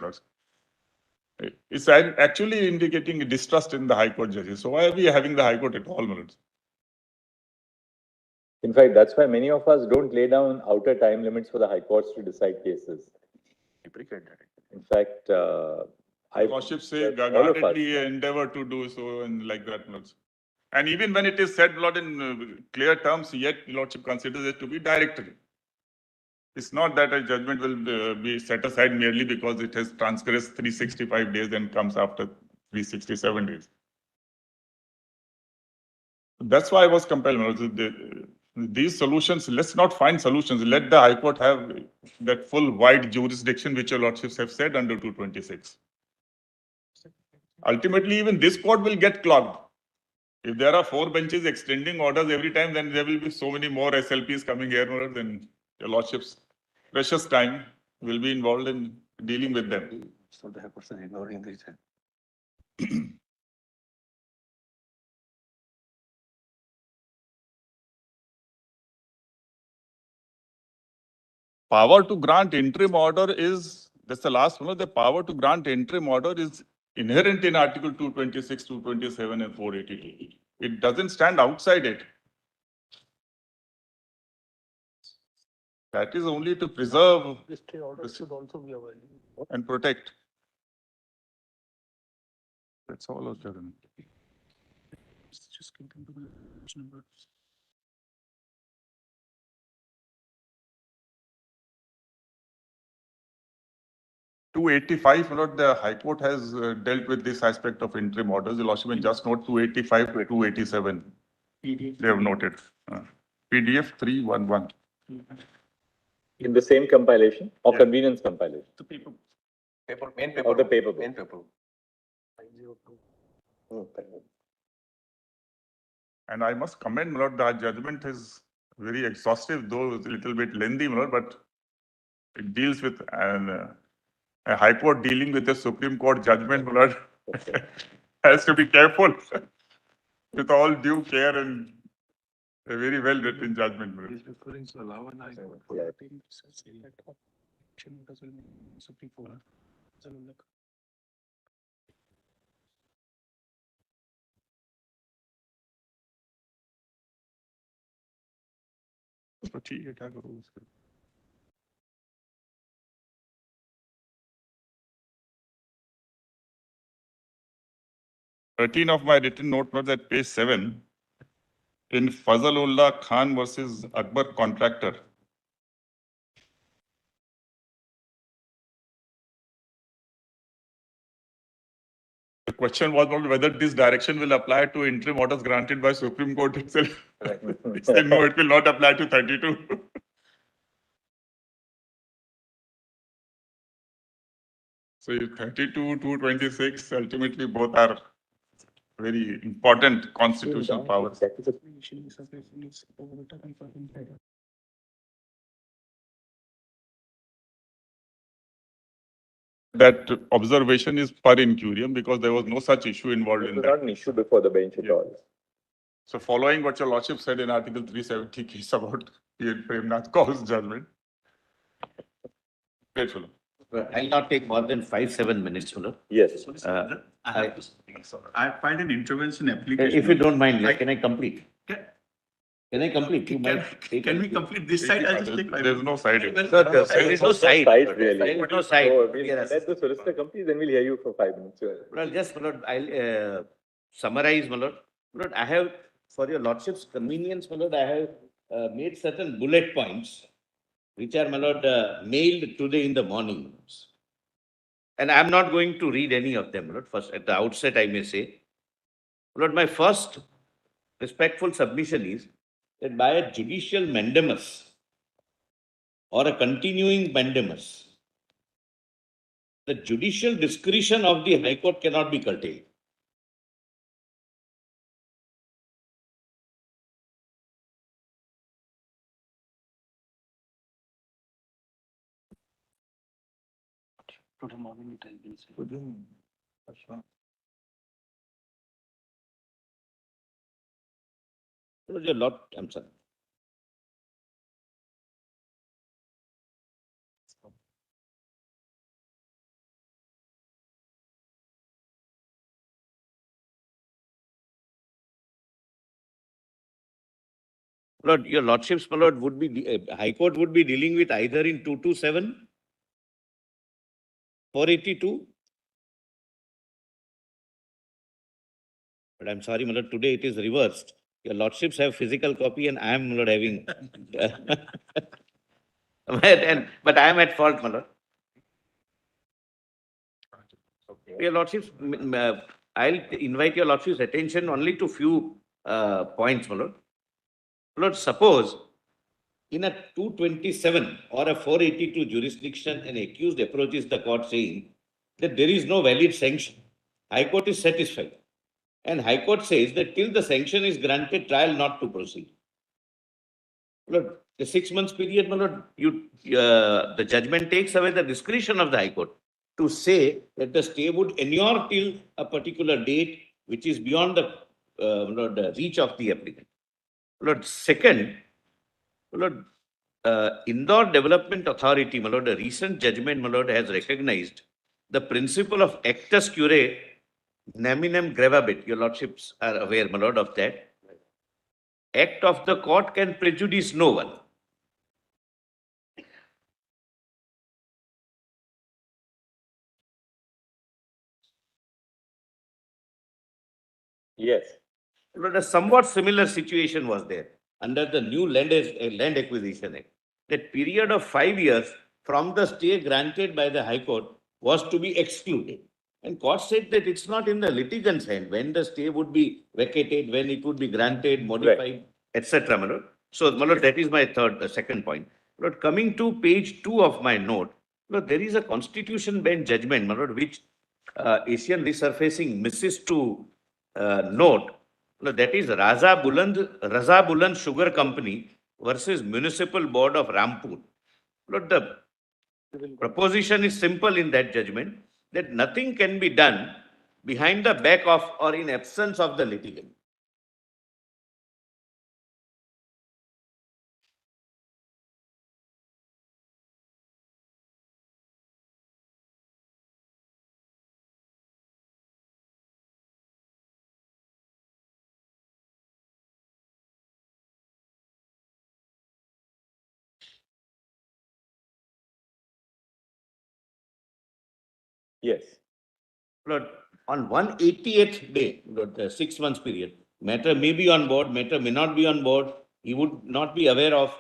S1: It's actually indicating distrust in the High Court judges. So why are we having the High Court at all?
S2: In fact, that's why many of us don't lay down outer time limits for the high courts to decide cases. In fact,
S1: Lordship say
S2: all of us.
S1: guardedly endeavor to do so and like that. And even when it is said in clear terms, yet Lordship considers it to be directory. It's not that a judgment will be set aside merely because it has transgressed 365 days and comes after 367 days. That's why I was compelled. These solutions, let's not find solutions. Let the High Court have that full wide jurisdiction which your Lordships have said under 226. Ultimately, even this court will get clogged. If there are 4 benches extending orders every time, then there will be so many more SLPs coming here, then your Lordships' precious time will be involved in dealing with them.
S3: So the person ignoring this.
S1: Power to grant interim order is, that's the last one, the power to grant interim order is inherent in Article 226, 227 and 482. It doesn't stand outside it. That is only to preserve
S3: This stay order should also be available.
S1: and protect. That's all of Charan.
S3: Just give them to the number.
S1: 285, the High Court has dealt with this aspect of interim orders. The Lordship may just note 285 to 287. They have noted. PDF 311.
S2: in the same compilation or convenience compilation
S3: The paper.
S6: Main paper.
S2: or the paper book.
S6: Main paper.
S3: 502.
S1: And I must commend, my lord, the judgment is very exhaustive, though it's a little bit lengthy, my lord, but it deals with a High Court dealing with a Supreme Court judgment, my lord, has to be careful with all due care and a very well written judgment, my lord.
S3: Is referring to allow an High Court for
S2: Yeah.
S3: obtaining that action does will be Supreme Court.
S1: तो ठीक है, क्या करूँ उसके? 13 of my written note was at page 7 in Fazalullah Khan versus Akbar contractor. The question was not whether this direction will apply to interim orders granted by Supreme Court itself. It said no, it will not apply to 32. So 32, 226, ultimately both are very important constitutional powers. That observation is per incurium because there was no such issue involved
S2: It
S1: in
S2: was
S1: that.
S2: not an issue before the bench at
S1: Yeah.
S2: all.
S1: So following what your lordship said in Article 370 case about Premnath Kaur's judgment. Grateful.
S4: I'll not take more than 5-7 minutes, Mullah.
S2: Yes.
S5: I filed an intervention application.
S4: If you don't mind, can I complete?
S5: Can-
S4: Can I complete? You might take
S5: Can
S4: a-
S5: we complete this side? I'll just take 5
S1: There's no side.
S4: There is no side.
S2: Really.
S4: There is no side.
S2: So we'll
S4: Yes.
S2: let the solicitor complete, then we'll hear you for 5 minutes.
S4: Well, just, my lord, I'll summarize, my lord. My lord, I have, for your lordship's convenience, my lord, I have made certain bullet points, which are, my lord, mailed today in the morning. And I'm not going to read any of them, my lord. First, at the outset, I may say, my lord, my first respectful submission is that by a judicial mandamus or a continuing mandamus, the judicial discretion of the High Court cannot be curtailed.
S3: Today morning it has been said.
S4: There's a lot, I'm sorry. Lord, your lordships, my lord, would be, High Court would be dealing with either in 227, 482. But I'm sorry, my lord, today it is reversed. Your lordships have physical copy and I am, my lord, having. But I am at fault, my lord. Your lordships, I'll invite your lordships' attention only to few points, my lord. My lord, suppose in a 227 or a 482 jurisdiction, an accused approaches the court saying that there is no valid sanction. High Court is satisfied. And High Court says that till the sanction is granted, trial not to proceed. Lord, the 6 months period, my lord, the judgment takes away the discretion of the High Court to say that the stay would inure till a particular date, which is beyond the reach of the applicant. Lord, second, Lord, Indore Development Authority, my lord, a recent judgment, my lord, has recognized the principle of actus curiae neminem gravabit. Your lordships are aware, my lord, of that. Act of the court can prejudice no one.
S2: Yes.
S4: But a somewhat similar situation was there under the new Land Acquisition Act. That period of 5 years from the stay granted by the High Court was to be excluded. And court said that it's not in the litigant's hand when the stay would be vacated, when it would be granted, modified, etc. My lord. So, my lord, that is my second point. My lord, coming to page 2 of my note, my lord, there is a Constitution bench judgment, my lord, which Asian Resurfacing misses to note. No, that is Raza Buland Sugar Company versus Municipal Board of Rampur. Look, the proposition is simple in that judgment that nothing can be done behind the back of or in absence of the litigant.
S2: Yes.
S4: Lord, on 188th day, Lord, the 6 months period, matter may be on board, matter may not be on board, he would not be aware of,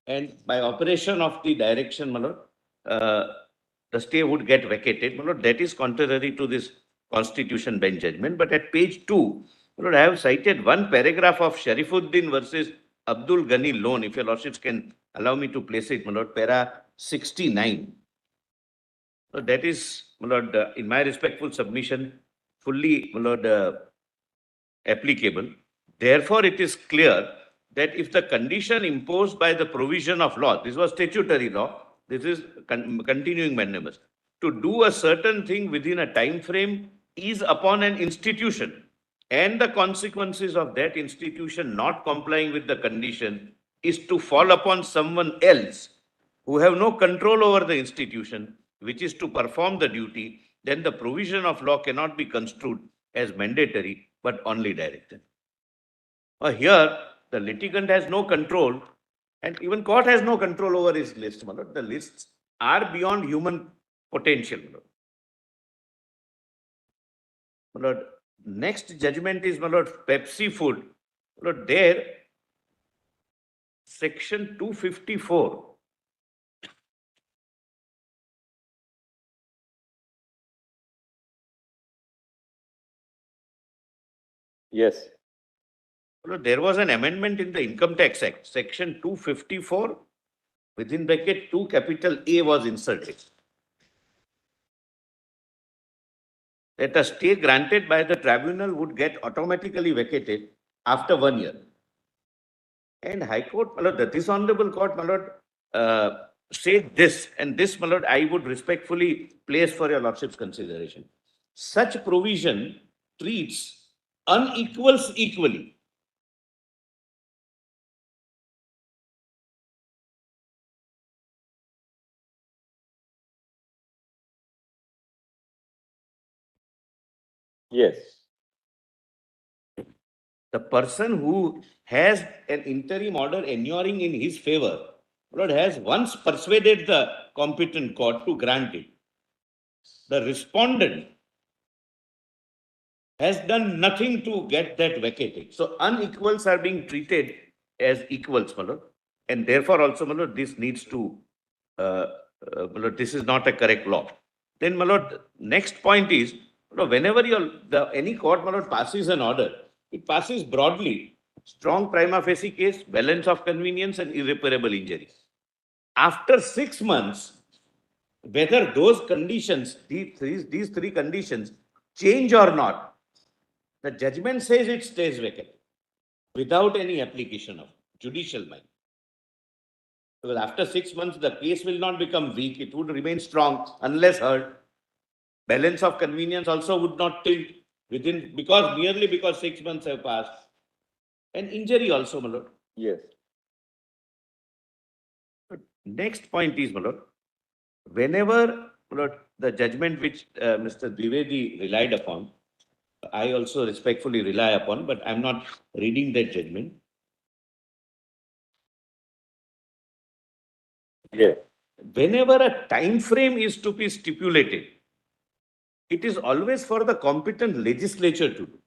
S4: and by operation of the direction, my lord, the stay would get vacated. My lord, that is contrary to this Constitution bench judgment. But at page 2, my lord, I have cited one paragraph of Sharifuddin versus Abdul Ghani loan. If your lordships can allow me to place it, my lord, para 69. So that is, my lord, in my respectful submission, fully, my lord, applicable. Therefore, it is clear that if the condition imposed by the provision of law, this was statutory law, this is continuing mandamus, to do a certain thing within a time frame is upon an institution, and the consequences of that institution not complying with the condition is to fall upon someone else who have no control over the institution, which is to perform the duty, then the provision of law cannot be construed as mandatory, but only directed. Here, the litigant has no control, and even court has no control over his list. The lists are beyond human potential. Next judgment is, my lord, Pepsi Food. There, Section 254.
S2: Yes.
S4: There was an amendment in the Income Tax Act, Section 254, within bracket 2 capital A was inserted. That a stay granted by the tribunal would get automatically vacated after 1 year. And High Court, my lord, this Honorable Court, my lord, said this, and this, my lord, I would respectfully place for your Lordship's consideration. Such provision treats unequals equally.
S2: Yes.
S4: The person who has an interim order inuring in his favor, my lord, has once persuaded the competent court to grant it. The respondent has done nothing to get that vacated. So unequals are being treated as equals, my lord. And therefore also, my lord, this needs to, my lord, this is not a correct law. Then, my lord, next point is, whenever any court, my lord, passes an order, it passes broadly, strong prima facie case, balance of convenience and irreparable injury. After 6 months, whether those conditions, these three conditions change or not, the judgment says it stays vacant without any application of judicial mind. Because after 6 months, the case will not become weak. It would remain strong unless heard. Balance of convenience also would not tilt merely because 6 months have passed. And injury also, my lord.
S2: Yes.
S4: Next point is, my lord, whenever, my lord, the judgment which Mr. Dwivedi relied upon, I also respectfully rely upon, but I'm not reading that judgment.
S2: Yes.
S4: Whenever a time frame is to be stipulated, it is always for the competent legislature to do.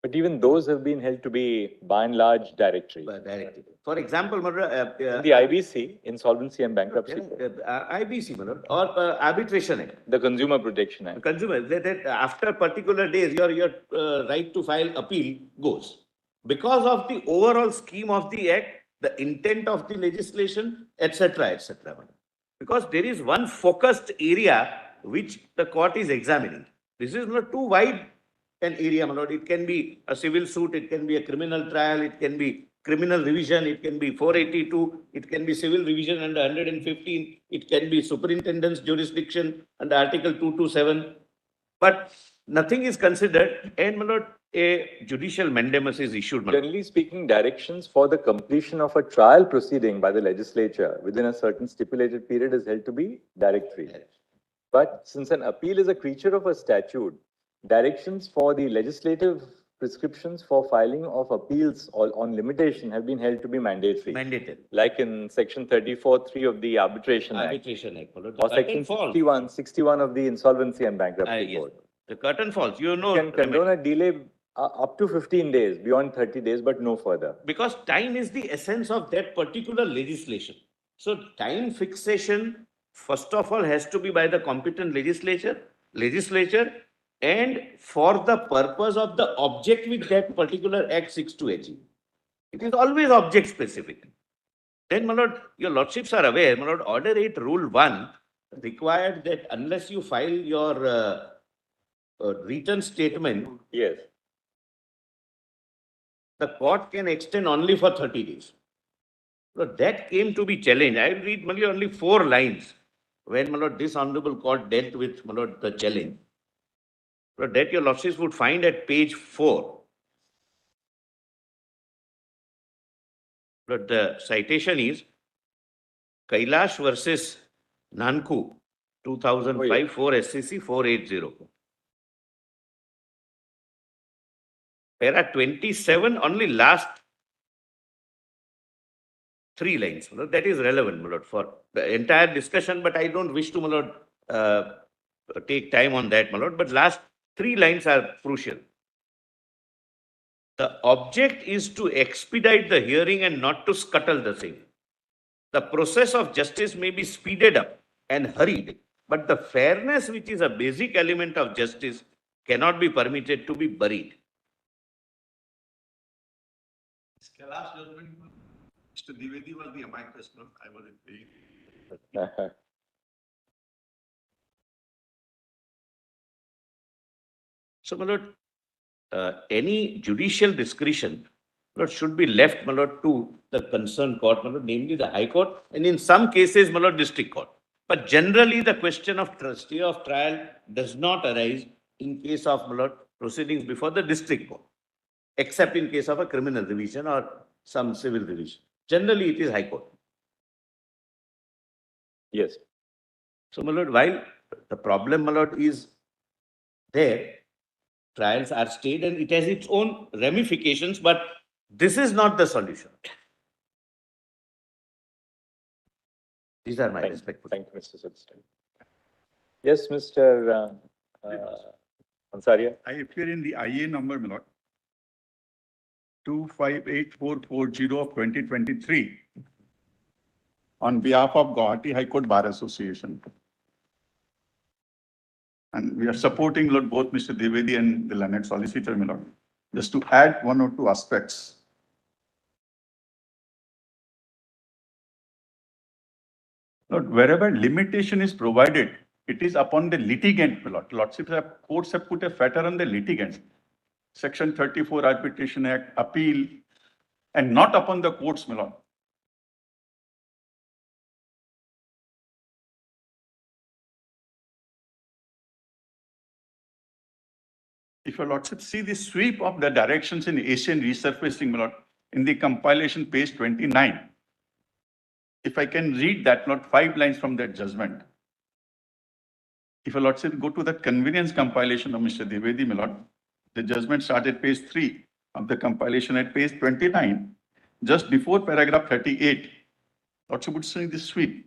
S2: But even those have been held to be, by and large, directory.
S4: Directly. For example, my lord,
S2: In the IBC, Insolvency and Bankruptcy Code,
S4: IBC, my lord, or Arbitration Act.
S2: the Consumer Protection Act.
S4: Consumer, that after particular days, your right to file appeal goes. Because of the overall scheme of the act, the intent of the legislation, etc., etc. Because there is one focused area which the court is examining. This is not too wide an area, my lord. It can be a civil suit, it can be a criminal trial, it can be criminal revision, it can be 482, it can be civil revision under 115, it can be superintendent's jurisdiction under Article 227. But nothing is considered, and, my lord, a judicial mandamus is issued, my lord.
S2: Generally speaking, directions for the completion of a trial proceeding by the legislature within a certain stipulated period is held to be directory. But since an appeal is a creature of a statute, directions for the legislative prescriptions for filing of appeals on limitation have been held to be mandatory.
S4: Mandated.
S2: Like in Section 34(3) of the Arbitration Act,
S4: Arbitration Act, my lord.
S2: or Section 61 of the Insolvency and Bankruptcy
S4: Yes.
S2: Code.
S4: The curtain falls, you know.
S2: You can condone a delay up to 15 days, beyond 30 days, but no further.
S4: Because time is the essence of that particular legislation. So time fixation, first of all, has to be by the competent legislature, and for the purpose of the object which that particular act seeks to achieve. It is always object specific. Then, my lord, your lordships are aware, my lord, Order 8, Rule 1 required that unless you file your written statement,
S2: Yes.
S4: the court can extend only for 30 days. So that came to be challenged. I will read, my lord, only 4 lines when, my lord, this honorable court dealt with, my lord, the challenge. But that your lordships would find at page 4. But the citation is Kailash versus Nanku, 2005, 4 SCC 480. Para 27, only last 3 lines. That is relevant, my lord, for the entire discussion, but I don't wish to, my lord, take time on that, my lord. But last 3 lines are crucial. The object is to expedite the hearing and not to scuttle the same. The process of justice may be speeded up and hurried, but the fairness, which is a basic element of justice, cannot be permitted to be buried.
S5: Last judgment, Mr. Dwivedi was the amicus, no? I was agreeing.
S4: So, my lord, any judicial discretion, my lord, should be left, my lord, to the concerned court, my lord, namely the High Court, and in some cases, my lord, District Court. But generally, the question of stay of trial does not arise in case of, my lord, proceedings before the District Court, except in case of a criminal revision or some civil revision. Generally, it is High Court.
S2: Yes.
S4: So, my lord, while the problem, my lord, is there, trials are stayed and it has its own ramifications, but this is not the solution. These are my respectful.
S2: Thank you, Mr. Substan. Yes, Mr. Ansaria.
S5: I appear in the IA number, my lord, 258440 of 2023 on behalf of Guwahati High Court Bar Association. And we are supporting, Lord, both Mr. Dwivedi and the learned solicitor, my lord. Just to add 1 or 2 aspects. Lord, wherever limitation is provided, it is upon the litigant, my lord. Lordships have, courts have put a fetter on the litigants. Section 34 Arbitration Act, appeal, and not upon the courts, my lord. If your lordship see the sweep of the directions in Asian resurfacing, my lord, in the compilation page 29, if I can read that, not 5 lines from that judgment. If your lordship go to the convenience compilation of Mr. Dwivedi, my lord, the judgment started page 3 of the compilation at page 29, just before paragraph 38. Lordship would say this sweep.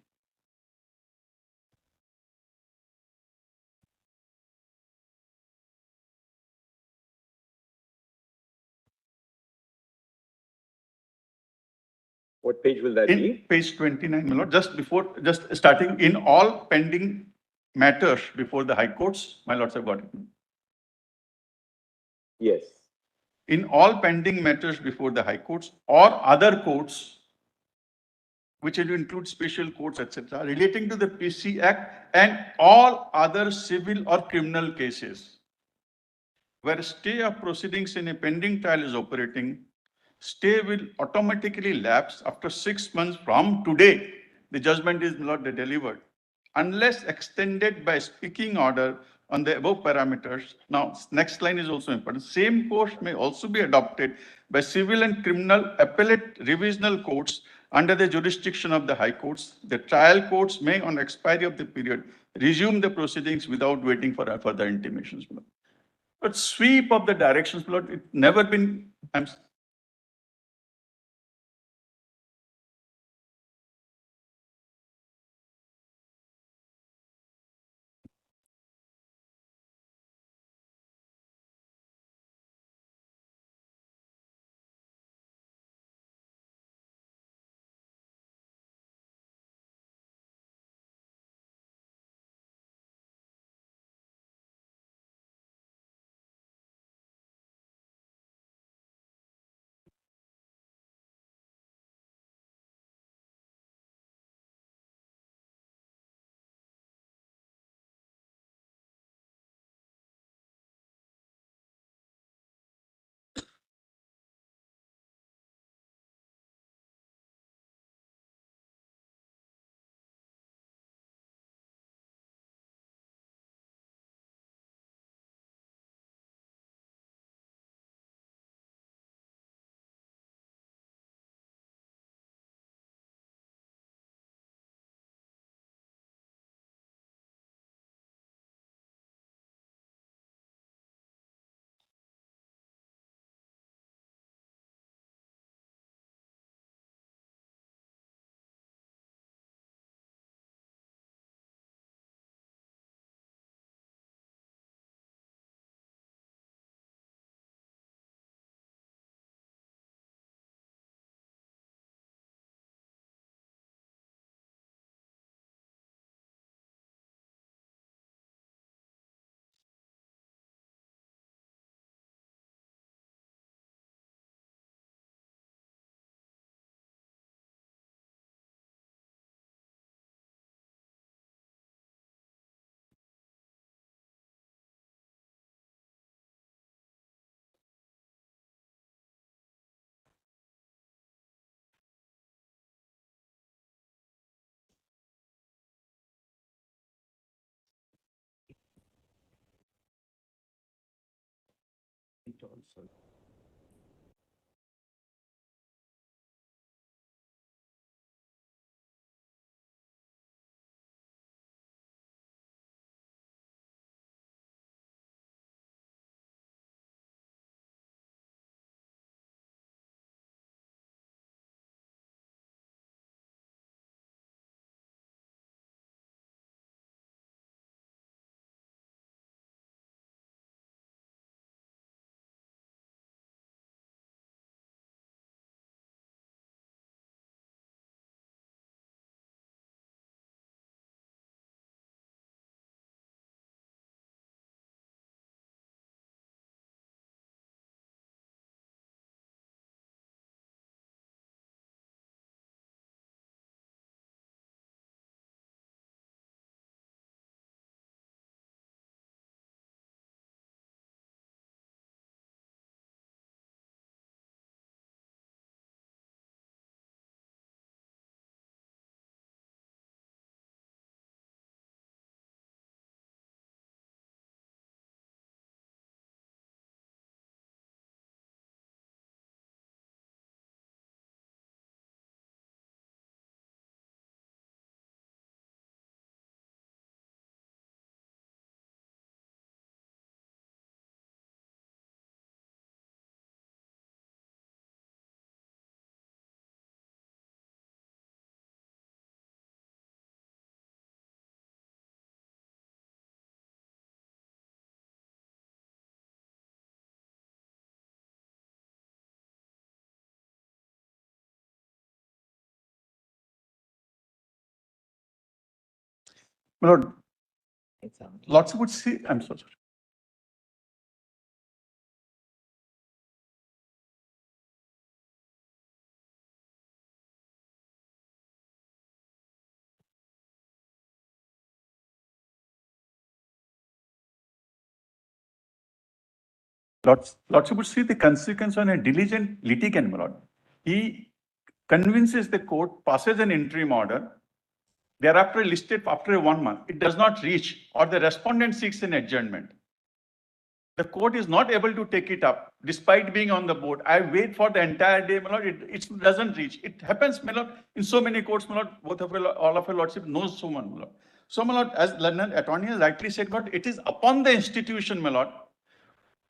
S2: What page will that
S5: In
S2: be?
S5: page 29, my lord, just before, just starting in all pending matters before the high courts, my lords have got it.
S2: Yes.
S5: In all pending matters before the high courts or other courts, which will include special courts, etc., relating to the PC Act and all other civil or criminal cases, where stay of proceedings in a pending trial is operating, stay will automatically lapse after 6 months from today. The judgment is not delivered, unless extended by speaking order on the above parameters. Now, next line is also important. Same course may also be adopted by civil and criminal appellate revisional courts under the jurisdiction of the high courts. The trial courts may, on expiry of the period, resume the proceedings without waiting for further intimations. But sweep of the directions, it never been, I'm My lord, Lordship would see, I'm so sorry. Lordship would see the consequence on a diligent litigant, my lord. He convinces the court, passes an interim order, thereafter listed after 1 month. It does not reach, or the respondent seeks an adjournment. The court is not able to take it up despite being on the board. I wait for the entire day, my lord. It doesn't reach. It happens, my lord, in so many courts, my lord. Both of you, all of your lordship knows someone, my lord. So, my lord, as learned attorney has rightly said, my lord, it is upon the institution, my lord,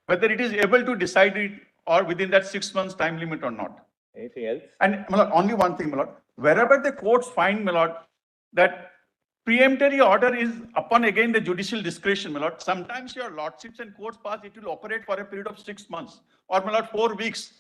S5: whether it is able to decide it or within that 6 months time limit or not.
S2: Anything else?
S5: And my lord, only one thing, my lord, wherever the courts find, my lord, that preemptory order is upon again the judicial discretion, my lord. Sometimes your lordships and courts pass, it will operate for a period of 6 months or, my lord, 4 weeks.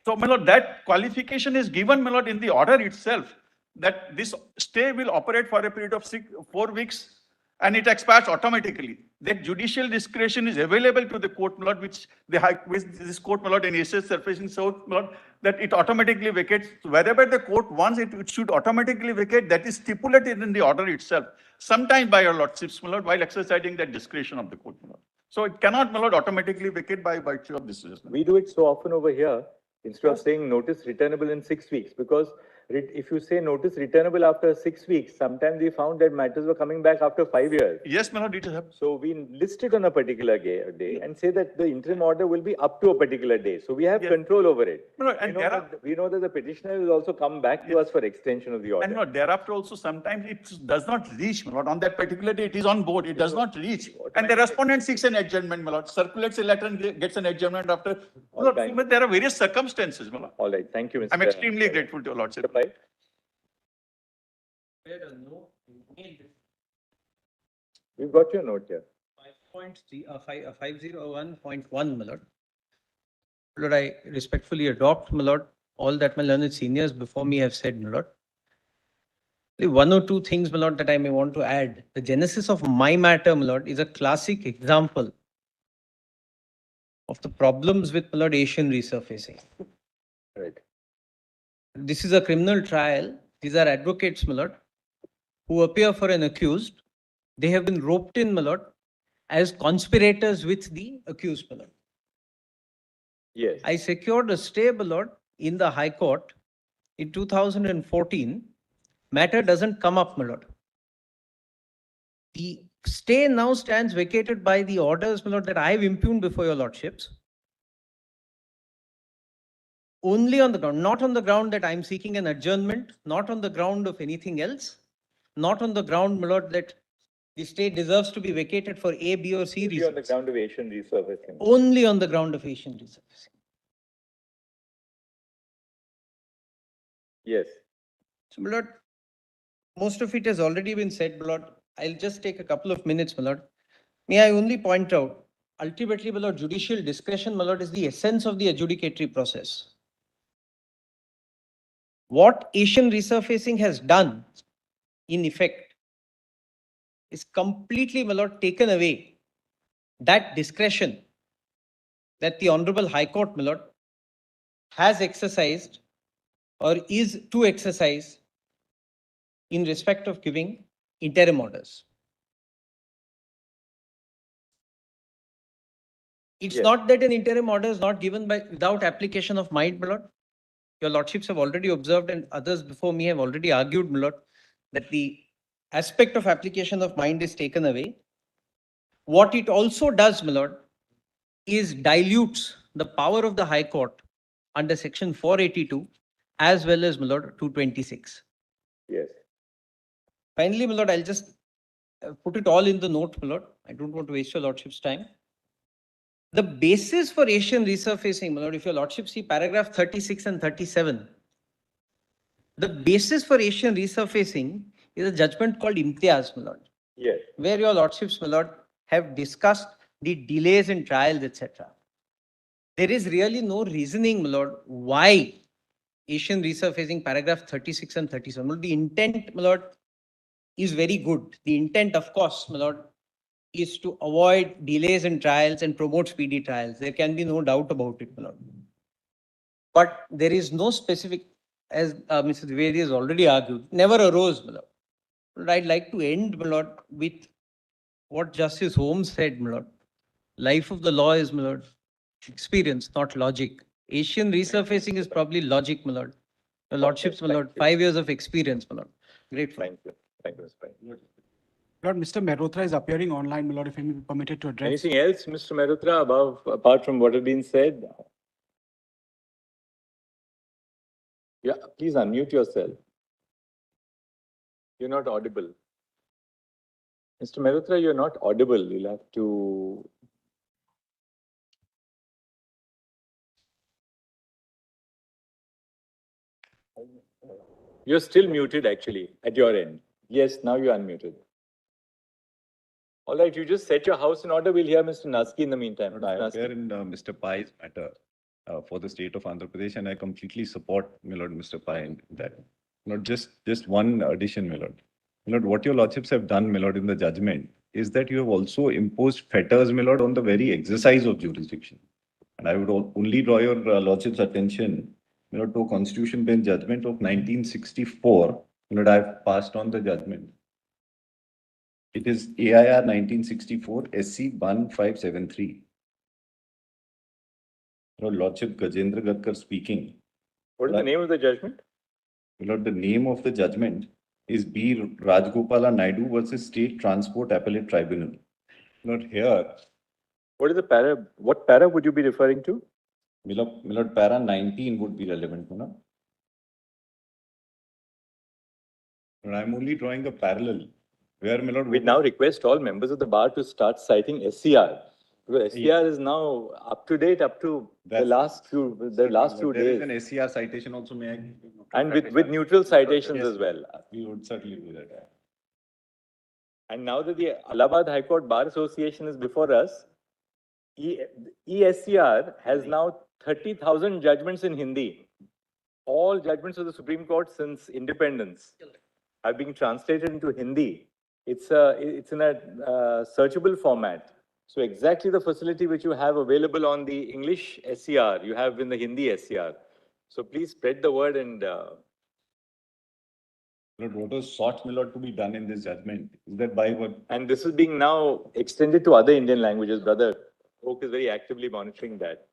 S5: So, my lord, that qualification is given, my lord, in the order itself, that this stay will operate for a period of 4 weeks and it expires automatically. That judicial discretion is available to the court, my lord, which this court, my lord, in SS surfacing so, my lord, that it automatically vacates. Wherever the court wants it, it should automatically vacate. That is stipulated in the order itself. Sometimes by your lordships, my lord, while exercising that discretion of the court, my lord. So it cannot, my lord, automatically vacate by virtue of this judgment.
S2: We do it so often over here, instead of saying notice returnable in 6 weeks, because if you say notice returnable after 6 weeks, sometimes we found that matters were coming back after 5 years.
S5: Yes, my lord, it has happened.
S2: So we list it on a particular day and say that the interim order will be up to a particular day. So we have
S5: Yes.
S2: control over it.
S5: No, and
S2: We know that the petitioner will also come back to us for extension of the order.
S5: And no, thereafter also sometimes it does not reach, my lord. On that particular day, it is on board. It does not reach. And the respondent seeks an adjournment, my lord. Circulates a letter and gets an adjournment after. My lord,
S2: time.
S5: but there are various circumstances, my lord.
S2: All right, thank you, Mr.
S5: I'm extremely grateful to your lordship.
S2: Mr. Pai. We've got your note here.
S3: 501.1, my lord. Lord, I respectfully adopt, my lord, all that my learned seniors before me have said, my lord. The 1 or 2 things, my lord, that I may want to add. The genesis of my matter, my lord, is a classic example of the problems with, my lord, Asian resurfacing.
S2: Right.
S3: This is a criminal trial. These are advocates, my lord, who appear for an accused. They have been roped in, my lord, as conspirators with the accused, my lord.
S2: Yes.
S3: I secured a stay, my lord, in the High Court in 2014. Matter doesn't come up, my lord. The stay now stands vacated by the orders, my lord, that I have impugned before your lordships. only on the ground, not on the ground that I'm seeking an adjournment, not on the ground of anything else, not on the ground, my lord, that the state deserves to be vacated for A, B, or C
S2: Only on the
S3: reasons.
S2: ground of Asian resurfacing.
S3: Only on the ground of Asian resurfacing.
S2: Yes.
S3: So, my lord, most of it has already been said, my lord. I'll just take a couple of minutes, my lord. May I only point out, ultimately, my lord, judicial discretion, my lord, is the essence of the adjudicatory process. What Asian resurfacing has done, in effect, is completely, my lord, taken away that discretion that the Honorable High Court, my lord, has exercised or is to exercise in respect of giving interim orders. It's
S2: Yes.
S3: not that an interim order is not given by without application of might, my lord. Your lordships have already observed, and others before me have already argued, my lord, that the aspect of application of mind is taken away. What it also does, my lord, is dilutes the power of the High Court under section 482 as well as, my lord, 226.
S2: Yes.
S3: Finally, my lord, I'll just put it all in the note, my lord. I don't want to waste your lordship's time. The basis for Asian resurfacing, my lord, if your lordship see paragraph 36 and 37, the basis for Asian resurfacing is a judgment called Imtiaz, my lord,
S2: Yes.
S3: where your lordships, my lord, have discussed the delays in trials, etc. There is really no reasoning, my lord, why Asian resurfacing paragraph 36 and 37. My lord, the intent, my lord, is very good. The intent, of course, my lord, is to avoid delays in trials and promote speedy trials. There can be no doubt about it, my lord. But there is no specific, as Mr. Dwivedi has already argued, never arose, my lord. But I'd like to end, my lord, with what Justice Holmes said, my lord. Life of the law is, my lord, experience, not logic. Asian resurfacing is probably logic, my lord. Your lordships, my lord,
S2: Thank you.
S3: 5 years of experience, my lord. Grateful.
S2: Thank you. Thank you, Mr. Pai.
S8: Lord, Mr. Mehrotra is appearing online, my lord, if I may be permitted to address.
S2: Anything else, Mr. Mehrotra, apart from what has been said? Yeah, please unmute yourself. You're not audible. Mr. Mehrotra, you're not audible. You'll have to. You're still muted, actually, at your end. Yes, now you're unmuted. All right, you just set your house in order. We'll hear Mr. Naski in the meantime.
S9: But I
S2: Mr.
S9: appear
S2: Naski.
S9: in Mr. Pai's matter for the state of Andhra Pradesh, and I completely support my lord Mr. Pai in that. Not just one addition, my lord. My lord, what your lordships have done, my lord, in the judgment is that you have also imposed fetters, my lord, on the very exercise of jurisdiction. And I would only draw your lordship's attention, my lord, to a constitution bench judgment of 1964. My lord, I have passed on the judgment. It is AIR 1964 SC 1573. Your Lordship Gajendra Gadkar speaking.
S2: What is the name of the judgment?
S9: Lord, the name of the judgment is B. Rajgopala Naidu versus State Transport Appellate Tribunal. Lord, here.
S2: What is the para? What para would you be referring to?
S9: Milord, para 19 would be relevant, no? But I'm only drawing a parallel where, Milord.
S2: We now request all members of the bar to start citing SCR. Because SCR is now up to date up to the last few days.
S9: There is an SCR citation also, may I?
S2: And with neutral citations
S9: Yes,
S2: as well.
S9: We would certainly do that.
S2: And now that the Allahabad High Court Bar Association is before us, ESCR has now 30,000 judgments in Hindi. All judgments of the Supreme Court since independence are being translated into Hindi. It's in a searchable format. So exactly the facility which you have available on the English SCR, you have in the Hindi SCR. So please spread the word and.
S9: Lord, what was sought, my lord, to be done in this judgment is that by what.
S2: And this is being now extended to other Indian languages, brother. Oak is very actively monitoring that.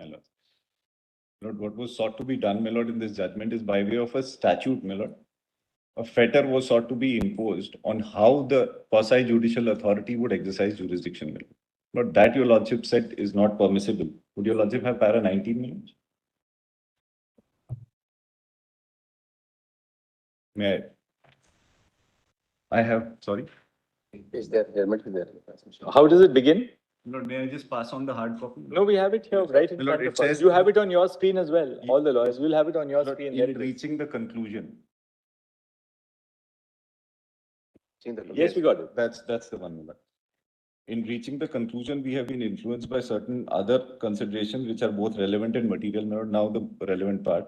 S9: My lord. Lord, what was sought to be done, my lord, in this judgment is by way of a statute, my lord. A fetter was sought to be imposed on how the quasi-judicial authority would exercise jurisdiction, my lord. But that your lordship said is not permissible. Would your lordship have para 19 minutes? May I have, sorry.
S6: Is there meant to be there?
S2: How does it begin?
S9: My Lord, may I just pass on the hard copy?
S2: No, we have it here right in
S9: My Lord,
S2: front
S9: it
S2: of us.
S9: says-
S2: You have it on your screen as well. All the lawyers will have it on your
S9: My Lord,
S2: screen. There
S9: in
S2: it is.
S9: reaching the conclusion.
S2: Yes, we got it.
S9: That's the one. My Lord. In reaching the conclusion, we have been influenced by certain other considerations which are both relevant and material. My Lord, now the relevant part.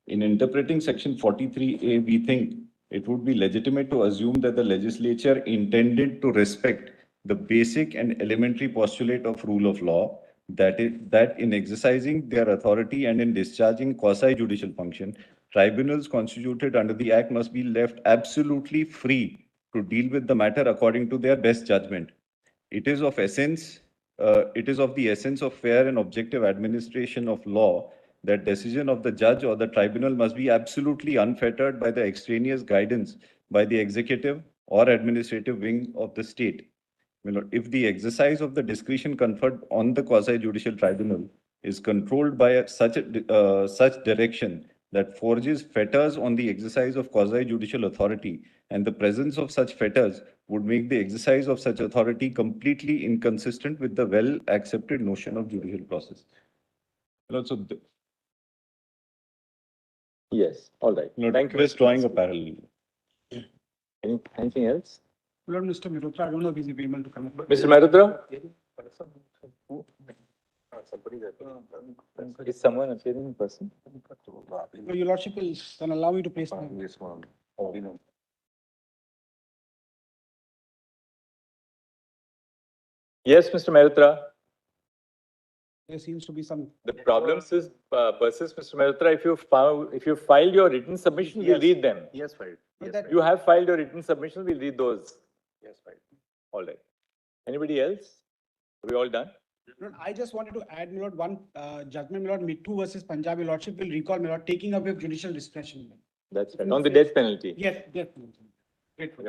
S9: In interpreting section 43A, we think it would be legitimate to assume that the legislature intended to respect the basic and elementary postulate of rule of law, that in exercising their authority and in discharging quasi-judicial function, tribunals constituted under the Act must be left absolutely free to deal with the matter according to their best judgment. It is of the essence of fair and objective administration of law that decision of the judge or the tribunal must be absolutely unfettered by the extraneous guidance by the executive or administrative wing of the state. My Lord, if the exercise of the discretion conferred on the quasi-judicial tribunal is controlled by such direction that forges fetters on the exercise of quasi-judicial authority, and the presence of such fetters would make the exercise of such authority completely inconsistent with the well-accepted notion of judicial process. And also,
S2: Yes, all right. Thank you.
S9: just drawing a parallel.
S2: Anything else?
S8: Lord, Mr. Mehrotra, I don't know if he's able to come.
S2: Mr. Mehrotra? Is someone appearing in person?
S8: No, Your Lordship will then allow me to place my.
S2: Yes, Mr. Mehrotra.
S8: There seems to be some.
S2: The problem is, persist, Mr. Mehrotra, if you filed your written submission, we'll read them.
S6: Yes, filed.
S8: No, that-
S2: You have filed your written submission, we'll read those.
S6: Yes, filed.
S2: All right. Anybody else? Are we all done?
S8: Lord, I just wanted to add, my Lord, one judgment, my Lord, Mittu versus Punjab, Your Lordship will recall, my Lord, taking away of judicial discretion.
S2: That's right. On the death penalty.
S8: Yes, definitely. Grateful.